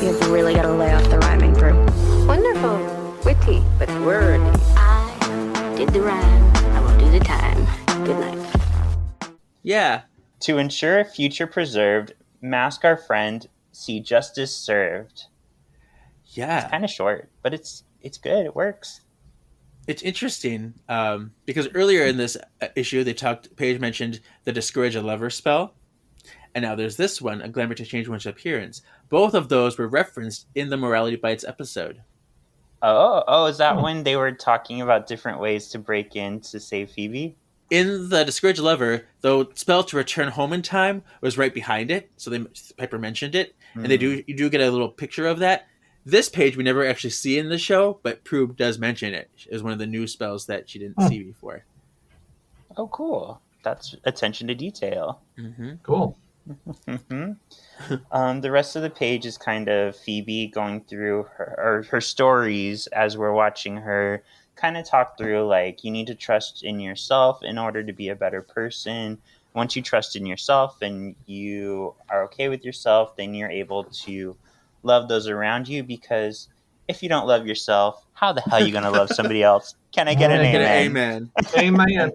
You've really got to lay off the rhyming, Prue. Wonderful. Witty, but wordy. I did the rhyme. I will do the time. Good night. Yeah. To ensure a future preserved, mask our friend, see justice served. Yeah. It's kind of short, but it's good. It works. It's interesting because earlier in this issue, Paige mentioned the Discourage a Lover spell. And now there's this one, A Glamour to Change One's Appearance. Both of those were referenced in the Morality Bites episode. Oh, is that when they were talking about different ways to break in to save Phoebe? In the Discourage a Lover, the spell to return home in time was right behind it. So Piper mentioned it. And you do get a little picture of that. This page we never actually see in the show, but Prue does mention it as one of the new spells that she didn't see before. Oh, cool. That's attention to detail. Mm-hmm. Cool. The rest of the page is kind of Phoebe going through her stories as we're watching her kind of talk through, like, you need to trust in yourself in order to be a better person. Once you trust in yourself and you are okay with yourself, then you're able to love those around you, because if you don't love yourself, how the hell are you going to love somebody else? Can I get an amen? Amen.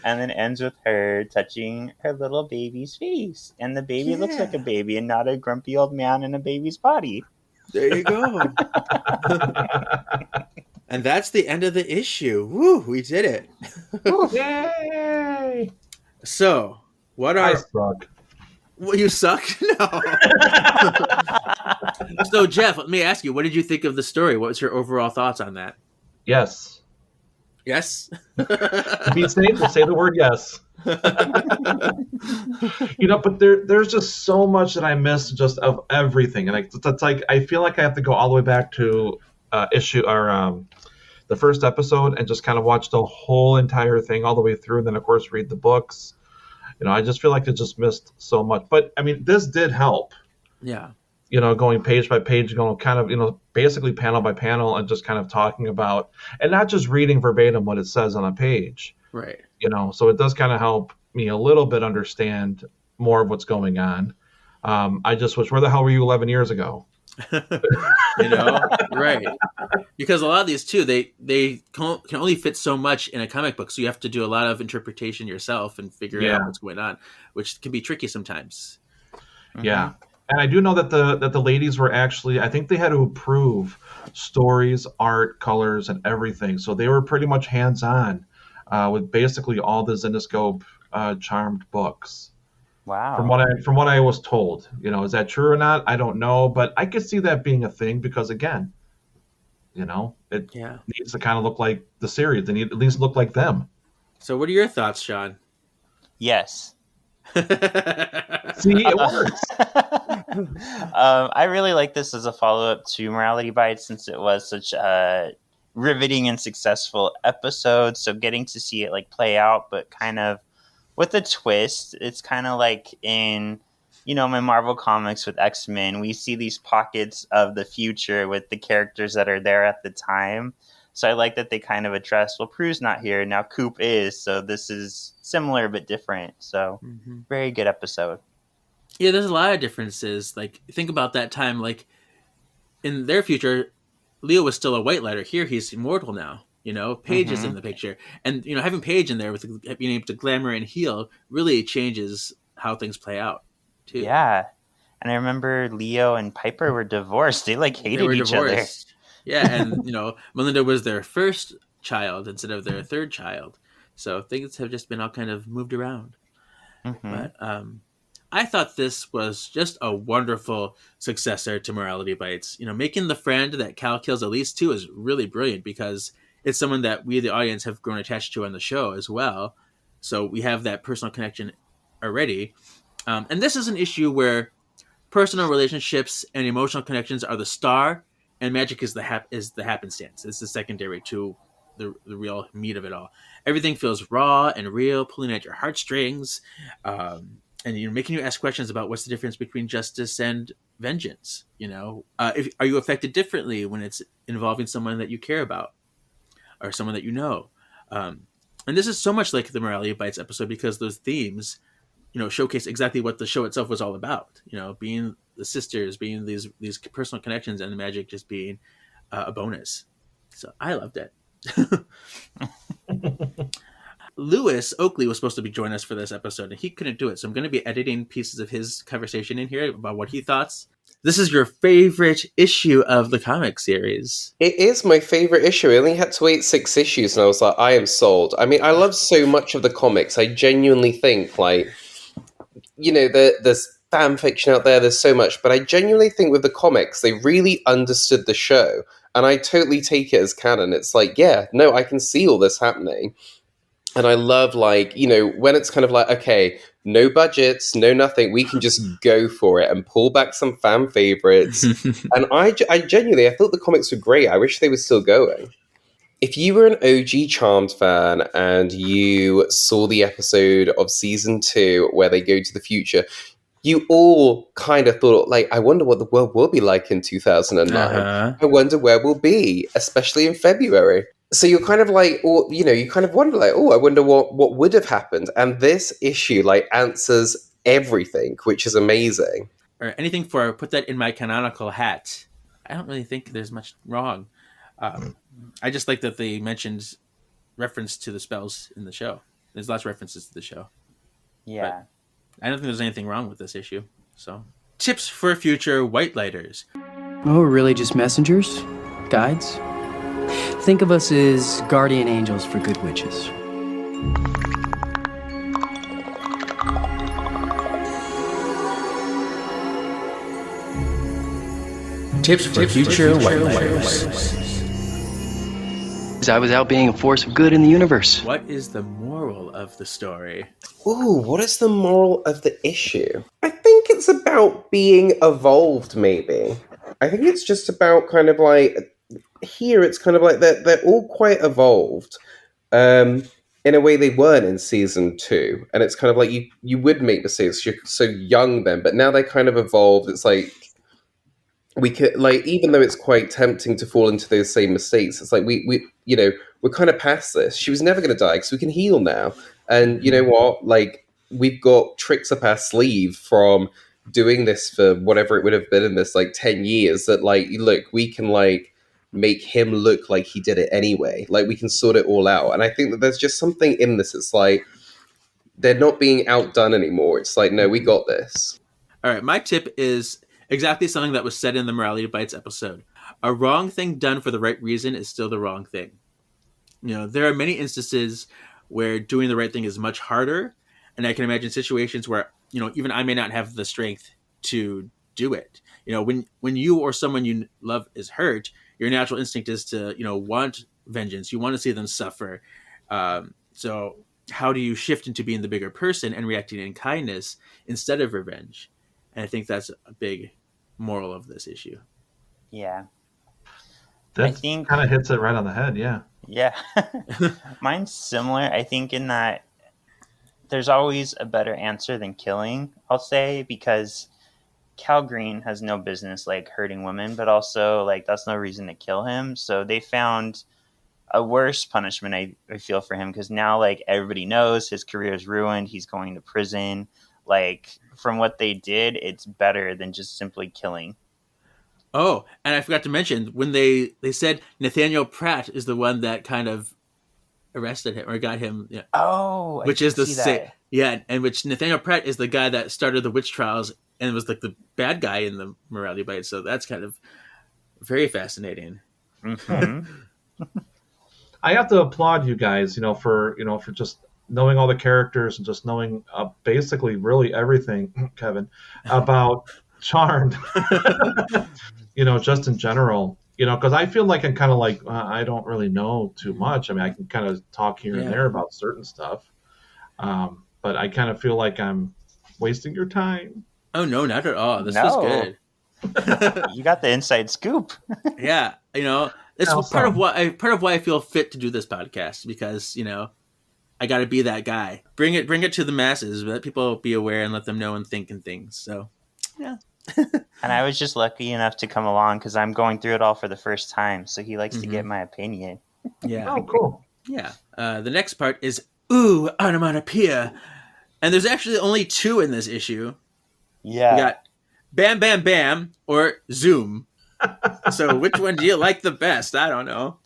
And then ends with her touching her little baby's face. And the baby looks like a baby and not a grumpy old man in a baby's body. There you go. And that's the end of the issue. Woo, we did it. Yay! So, what are... I suck. Well, you suck? No. So, Jeff, let me ask you, what did you think of the story? What was your overall thoughts on that? Yes. Yes? To be safe, we'll say the word yes. But there's just so much that I missed just of everything. And it's like, I feel like I have to go all the way back to the first episode and just kind of watch the whole entire thing all the way through. And then, of course, read the books. I just feel like I just missed so much. But, I mean, this did help. Yeah. Going page by page, going kind of, basically panel by panel and just kind of talking about, and not just reading verbatim what it says on a page. Right. So it does kind of help me a little bit understand more of what's going on. I just wish, where the hell were you 11 years ago? Right. Because a lot of these too, they can only fit so much in a comic book, so you have to do a lot of interpretation yourself and figure out what's going on, which can be tricky sometimes. Yeah. And I do know that the ladies were actually, I think they had to approve stories, art, colors, and everything. So they were pretty much hands-on with basically all the Zenescope Charmed books. Wow. From what I was told, is that true or not? I don't know, but I could see that being a thing because, again, it needs to kind of look like the series. They need to at least look like them. So what are your thoughts, Sean? Yes. See, it works. I really like this as a follow-up to Morality Bites, since it was such a riveting and successful episode. So getting to see it play out, but kind of with a twist. It's kind of like in, my Marvel comics with X-Men. We see these pockets of the future with the characters that are there at the time. So I like that they kind of address, well, Prue's not here, now Coop is, so this is similar but different. So very good episode. Yeah, there's a lot of differences. Think about that time, in their future, Leo was still a white lighter. Here, he's immortal now. Paige is in the picture. And, having Paige in there with being able to glamour and heal really changes how things play out, too. Yeah. And I remember Leo and Piper were divorced. They, hated each other. Yeah, and, Melinda was their first child instead of their third child. So things have just been all kind of moved around. But I thought this was just a wonderful successor to Morality Bites. Making the friend that Cal kills Elise to is really brilliant because it's someone that we, the audience, have grown attached to on the show as well. So we have that personal connection already. And this is an issue where personal relationships and emotional connections are the star, and magic is the happenstance. It's the secondary to the real meat of it all. Everything feels raw and real, pulling at your heartstrings, and making you ask questions about what's the difference between justice and vengeance. Are you affected differently when it's involving someone that you care about or someone that you know? And this is so much like the Morality Bites episode because those themes, showcase exactly what the show itself was all about. Being the sisters, being these personal connections, and the magic just being a bonus. So I loved it. Lewis Oakley was supposed to be joining us for this episode, and he couldn't do it. So I'm going to be editing pieces of his conversation in here about what he thought. This is your favorite issue of the comic series. It is my favorite issue. I only had to wait 6 issues, and I was like, I am sold. I mean, I love so much of the comics. I genuinely think, like, there's fan fiction out there, there's so much, but I genuinely think with the comics, they really understood the show, and I totally take it as canon. It's like, yeah, no, I can see all this happening. And I love, like, when it's kind of like, okay, no budgets, no nothing, we can just go for it and pull back some fan favorites. And I genuinely, I thought the comics were great. I wish they were still going. If you were an OG Charmed fan and you saw the episode of season 2 where they go to the future, you all kind of thought, like, I wonder what the world will be like in 2009. I wonder where we'll be, especially in February. So you're kind of like, or you kind of wonder, like, I wonder what would have happened. And this issue, like, answers everything, which is amazing. Or anything for put that in my canonical hat. I don't really think there's much wrong. I just like that they mentioned reference to the spells in the show. There's lots of references to the show. Yeah. But I don't think there's anything wrong with this issue. So, tips for future white lighters. Oh, really just messengers? Guides? Think of us as guardian angels for good witches. Tips for future white lighters. I was out being a force of good in the universe. What is the moral of the story? Ooh, what is the moral of the issue? I think it's about being evolved, maybe. I think it's just about kind of like, here it's kind of like they're all quite evolved. In a way they weren't in season 2. And it's kind of like you would make mistakes. You're so young then, but now they kind of evolved. It's like, we could, like, even though it's quite tempting to fall into those same mistakes, it's like we're kind of past this. She was never going to die because we can heal now. And you know what? Like, we've got tricks up our sleeve from doing this for whatever it would have been in this, like, 10 years that, like, look, we can, like, make him look like he did it anyway. Like, we can sort it all out. And I think that there's just something in this. It's like, they're not being outdone anymore. It's like, no, we got this. All right, my tip is exactly something that was said in the Morality Bites episode. A wrong thing done for the right reason is still the wrong thing. There are many instances where doing the right thing is much harder, and I can imagine situations where, even I may not have the strength to do it. When you or someone you love is hurt, your natural instinct is to, want vengeance. You want to see them suffer. So how do you shift into being the bigger person and reacting in kindness instead of revenge? And I think that's a big moral of this issue. Yeah. That I think kind of hits it right on the head, yeah. Yeah. Mine's similar, I think, in that there's always a better answer than killing, I'll say, because Cal Green has no business, like, hurting women, but also, like, that's no reason to kill him. So they found a worse punishment, I feel, for him, because now, like, everybody knows his career is ruined. He's going to prison. Like, from what they did, it's better than just simply killing. Oh, and I forgot to mention, when they said Nathaniel Pratt is the one that kind of arrested him or got him. Yeah. Oh, which is and which Nathaniel Pratt is the guy that started the witch trials and was like the bad guy in the Morality Bites. So that's kind of very fascinating. Mm-hmm. I have to applaud you guys, for just knowing all the characters and just knowing basically really everything, Kevin, about Charmed. Just in general, because I feel like I'm kind of like, I don't really know too much. I mean, I can kind of talk here and there about certain stuff, but I kind of feel like I'm wasting your time. Oh, no, not at all. This was good. You got the inside scoop. Yeah, it's part of why I feel fit to do this podcast, because I got to be that guy. Bring it to the masses. Let people be aware and let them know and think and things. So, yeah. And I was just lucky enough to come along because I'm going through it all for the first time. So he likes to get my opinion. Yeah. Oh, cool. Yeah. The next part is onomatopoeia, and there's actually only 2 in this issue. Yeah. We got bam, bam, bam, or zoom. So which one do you like the best? I don't know.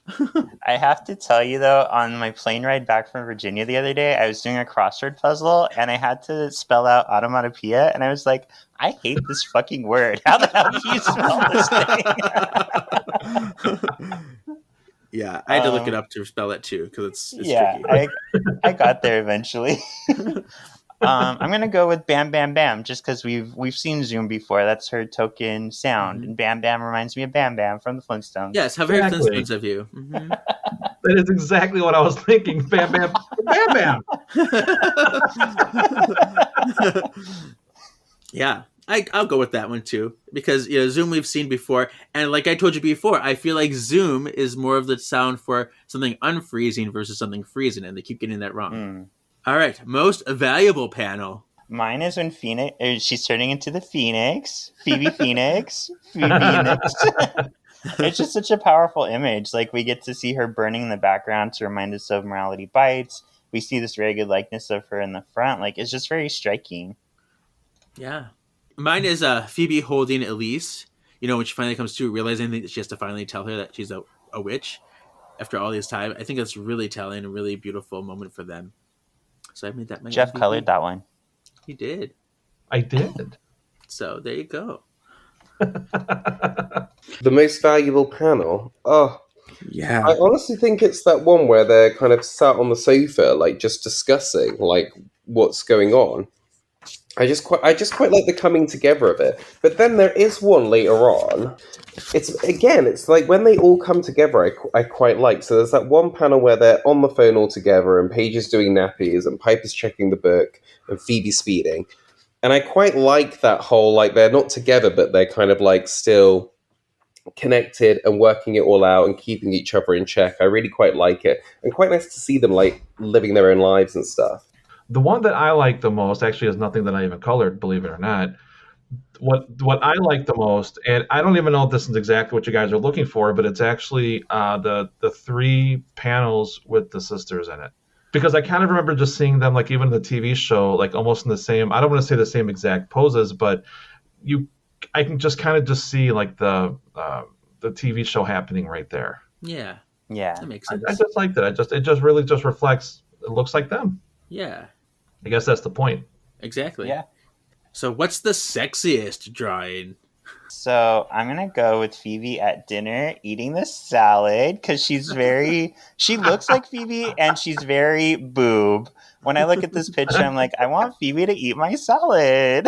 I have to tell you, though, on my plane ride back from Virginia the other day, I was doing a crossword puzzle, and I had to spell out onomatopoeia, and I was like, I hate this fucking word. How the hell do you spell this thing? Yeah, I had to look it up to spell it, too, because it's tricky. I got there eventually. I'm going to go with Bam Bam Bam, just because we've seen Zoom before. That's her token sound. And Bam Bam reminds me of Bam Bam from the Flintstones. Yes, how very Flintstones of you. Mm-hmm. That is exactly what I was thinking. Bam Bam Bam Bam. Yeah, I'll go with that one too, because Zoom we've seen before, and like I told you before, I feel like Zoom is more of the sound for something unfreezing versus something freezing, and they keep getting that wrong. All right, most valuable panel. Mine is when she's turning into the Phoenix, Phoebe Phoenix, Phoenix. It's just such a powerful image. Like, we get to see her burning in the background to remind us of Morality Bites. We see this very good likeness of her in the front. Like, it's just very striking. Yeah. Mine is Phoebe holding Elise, when she finally comes to realizing that she has to finally tell her that she's a witch after all this time. I think that's really telling, a really beautiful moment for them. So I made that my Jeff MVP. Colored that one. He did. I did. So there you go. The most valuable panel? Oh, yeah. I honestly think it's that one where they're kind of sat on the sofa, like just discussing like what's going on. I just quite like the coming together of it. But then there is one later on. It's like when they all come together, I quite like. So there's that one panel where they're on the phone all together, and Paige is doing nappies, and Piper's checking the book, and Phoebe's speeding. And I quite like that whole, like, they're not together, but they're kind of like still connected and working it all out and keeping each other in check. I really quite like it. And quite nice to see them like living their own lives and stuff. The one that I like the most actually has nothing that I even colored, believe it or not. What I like the most, and I don't even know if this is exactly what you guys are looking for, but it's actually the 3 panels with the sisters in it. Because I kind of remember just seeing them, like, even in the TV show, like almost in the same, I don't want to say the same exact poses, but I can just kind of just see like the TV show happening right there. Yeah. That makes sense. I just liked it. It just really just reflects, it looks like them. Yeah. I guess that's the point. Exactly. Yeah. So what's the sexiest drawing? So I'm going to go with Phoebe at dinner eating the salad because she looks like Phoebe and she's very boob. When I look at this picture, I'm like, I want Phoebe to eat my salad.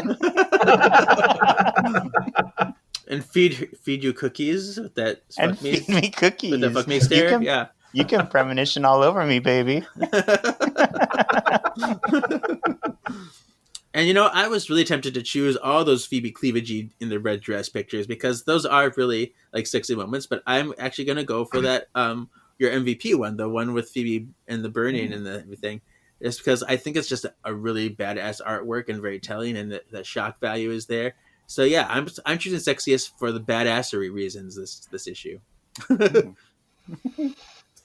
And feed you cookies with that and feed me cookies. With the fuck me stare? You can premonition all over me, baby. And I was really tempted to choose all those Phoebe cleavage in the red dress pictures because those are really like sexy moments. But I'm actually gonna go for that your MVP one, the one with Phoebe and the burning and everything, just because I think it's just a really badass artwork and very telling, and the shock value is there. So yeah, I'm choosing sexiest for the badassery reasons. This issue.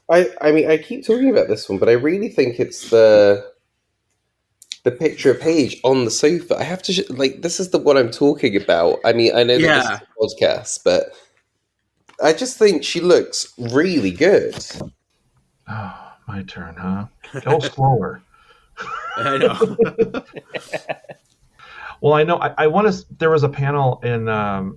I mean, I keep talking about this one, but I really think it's the picture of Paige on the sofa. I have to this is the one I'm talking about. I mean, I know that this is a podcast, but I just think she looks really good. Oh, my turn, huh? Go slower. I know. Well, I know. I want to. There was a panel in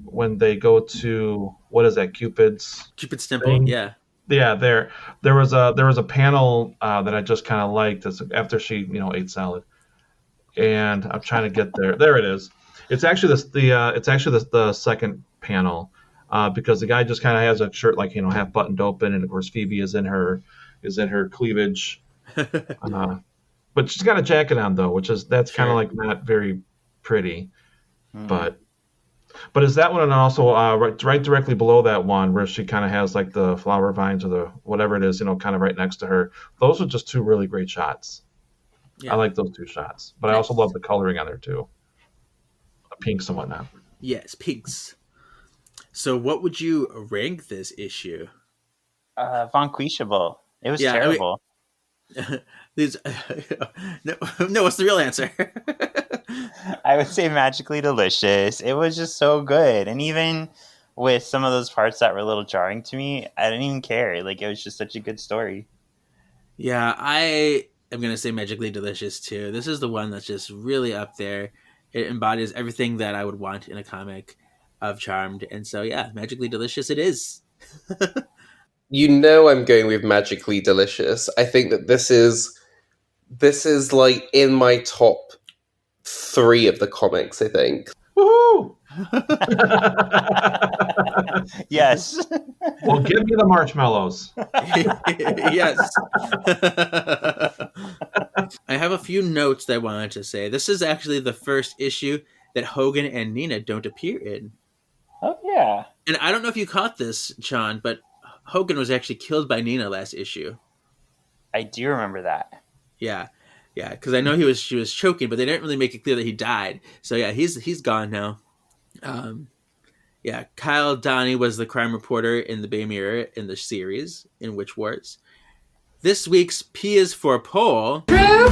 when they go to, what is that? Cupid's temple. Thing? Yeah. Yeah. There was a panel that I just kind of liked after she ate salad, and I'm trying to get there. There it is. It's actually the second panel because the guy just kind of has a shirt like half buttoned open, and of course Phoebe is in her cleavage, but she's got a jacket on though, that's kind of like not very pretty, but But is that one and also right directly below that one where she kind of has like the flower vines or the whatever it is, kind of right next to her? Those are just two really great shots. Yeah. I like those two shots, but Nice. I also love the coloring on there too, the pinks and whatnot. Yes, pinks. So, what would you rank this issue? Vanquishable. It was Yeah, terrible. These no, what's the real answer? I would say magically delicious. It was just so good. And even with some of those parts that were a little jarring to me, I didn't even care. Like, it was just such a good story. Yeah, I am going to say magically delicious too. This is the one that's just really up there. It embodies everything that I would want in a comic of Charmed. And so, yeah, magically delicious it is. I'm going with magically delicious. I think that this is like in my top 3 of the comics, I think. Woohoo! Yes. Well, give me the marshmallows. Yes. I have a few notes that I wanted to say. This is actually the first issue that Hogan and Nina don't appear in. Oh, yeah. And I don't know if you caught this, Sean, but Hogan was actually killed by Nina last issue. I do remember that. Yeah, because I know she was choking, but they didn't really make it clear that he died. So yeah, he's gone now. Kyle Donnie was the crime reporter in the Bay Mirror in the series in Witch Wars. This week's P is for Paul. Prue?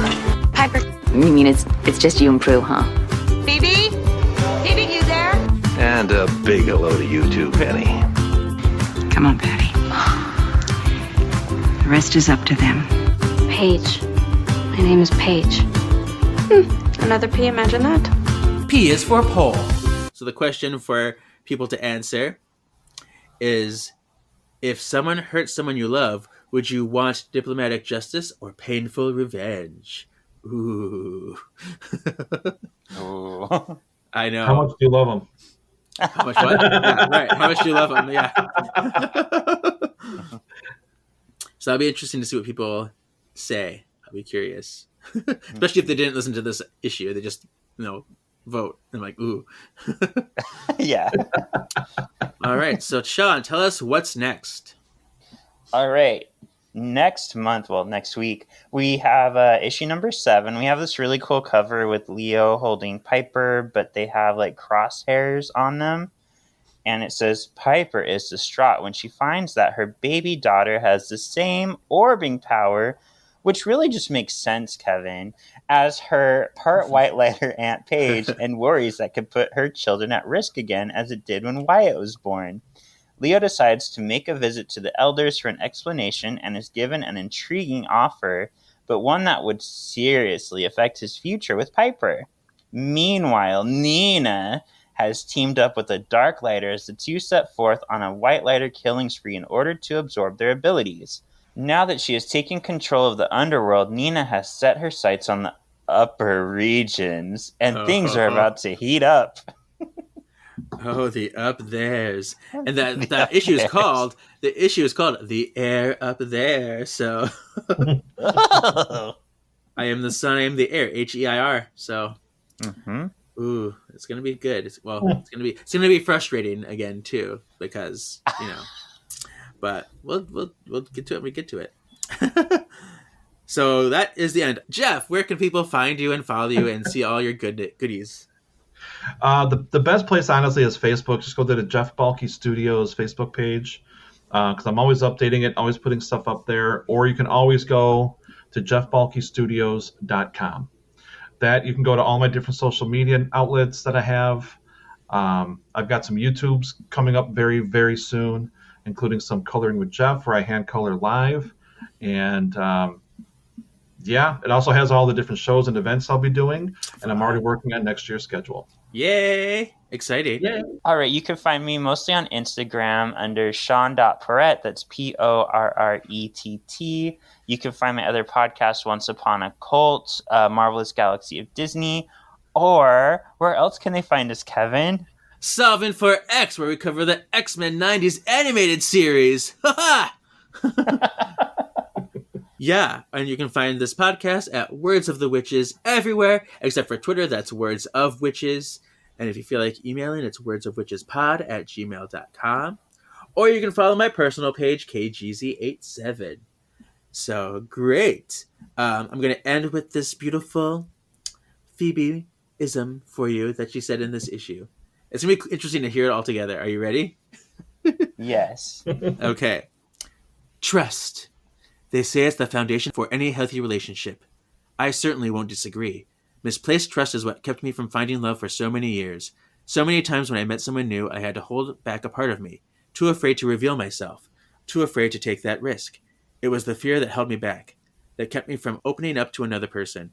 Piper. You mean it's just you and Prue, huh? Phoebe? Phoebe, you there? And a big hello to you too, Penny. Come on, Patty. The rest is up to them. Paige. My name is Paige. Another P, imagine that. P is for Paul. So the question for people to answer is, if someone hurts someone you love, would you want diplomatic justice or painful revenge? Ooh. Ooh. I know. How much do you love them? How much what? Yeah, right. How much do you love them? Yeah. So that'll be interesting to see what people say. I'll be curious. Especially if they didn't listen to this issue. They just, vote. I'm like, ooh. Yeah. All right. So, Sean, tell us what's next. All right. Next week, we have issue number 7. We have this really cool cover with Leo holding Piper, but they have like crosshairs on them. And it says, Piper is distraught when she finds that her baby daughter has the same orbing power, which really just makes sense, Kevin, as her part white lighter Aunt Paige, and worries that could put her children at risk again as it did when Wyatt was born. Leo decides to make a visit to the elders for an explanation and is given an intriguing offer, but one that would seriously affect his future with Piper. Meanwhile, Nina has teamed up with a dark lighter as the two set forth on a white lighter killing spree in order to absorb their abilities. Now that she has taken control of the underworld, Nina has set her sights on the upper regions, and things are about to heat up. Oh, the up there's, and that issue is called The Air Up There. So I am the sun, I am the air, H-E-I-R. So ooh, it's gonna be good. It's gonna be frustrating again too, because but we'll get to it when we get to it. So that is the end. Jeff, where can people find you and follow you and see all your goodies? The best place, honestly, is Facebook. Just go to the Jeff Balke Studios Facebook page, because I'm always updating it, always putting stuff up there. Or you can always go to jeffbalkestudios.com. That you can go to all my different social media outlets that I have. I've got some YouTubes coming up very, very soon, including some Coloring with Jeff, where I hand color live. And it also has all the different shows and events I'll be doing. And I'm already working on next year's schedule. Yay! Exciting. Yay. All right, you can find me mostly on Instagram under Sean.Porrett. That's Porrett. You can find my other podcast, Once Upon a Cult, Marvelous Galaxy of Disney. Or where else can they find us, Kevin? Solving for X, where we cover the X-Men 90s animated series. Ha Yeah, and you can find this podcast at Words of the Witches everywhere, except for Twitter. That's Words of Witches. And if you feel like emailing, it's wordsofwitchespod@gmail.com. Or you can follow my personal page, KGZ87. So great. I'm going to end with this beautiful Phoebe-ism for you that she said in this issue. It's going to be interesting to hear it all together. Are you ready? Yes. Okay. Trust. They say it's the foundation for any healthy relationship. I certainly won't disagree. Misplaced trust is what kept me from finding love for so many years. So many times when I met someone new, I had to hold back a part of me, too afraid to reveal myself, too afraid to take that risk. It was the fear that held me back, that kept me from opening up to another person.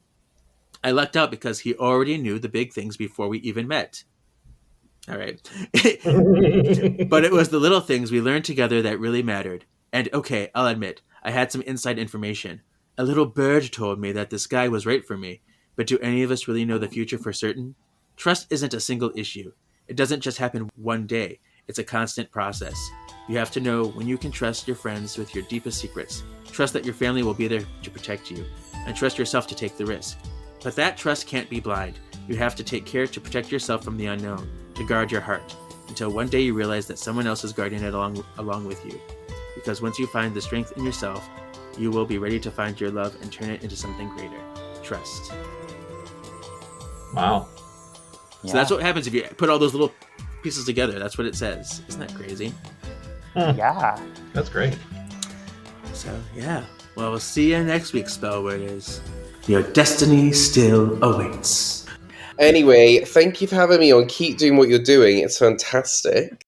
I lucked out because he already knew the big things before we even met. All right. But it was the little things we learned together that really mattered. And okay, I'll admit, I had some inside information. A little bird told me that this guy was right for me. But do any of us really know the future for certain? Trust isn't a single issue. It doesn't just happen one day. It's a constant process. You have to know when you can trust your friends with your deepest secrets. Trust that your family will be there to protect you. And trust yourself to take the risk. But that trust can't be blind. You have to take care to protect yourself from the unknown, to guard your heart, until one day you realize that someone else is guarding it along with you. Because once you find the strength in yourself, you will be ready to find your love and turn it into something greater. Trust. Wow. So that's what happens if you put all those little pieces together. That's what it says. Isn't that crazy? Yeah. That's great. So, yeah. Well, we'll see you next week's spell word is your destiny still awaits. Anyway, thank you for having me on. Keep doing what you're doing. It's fantastic.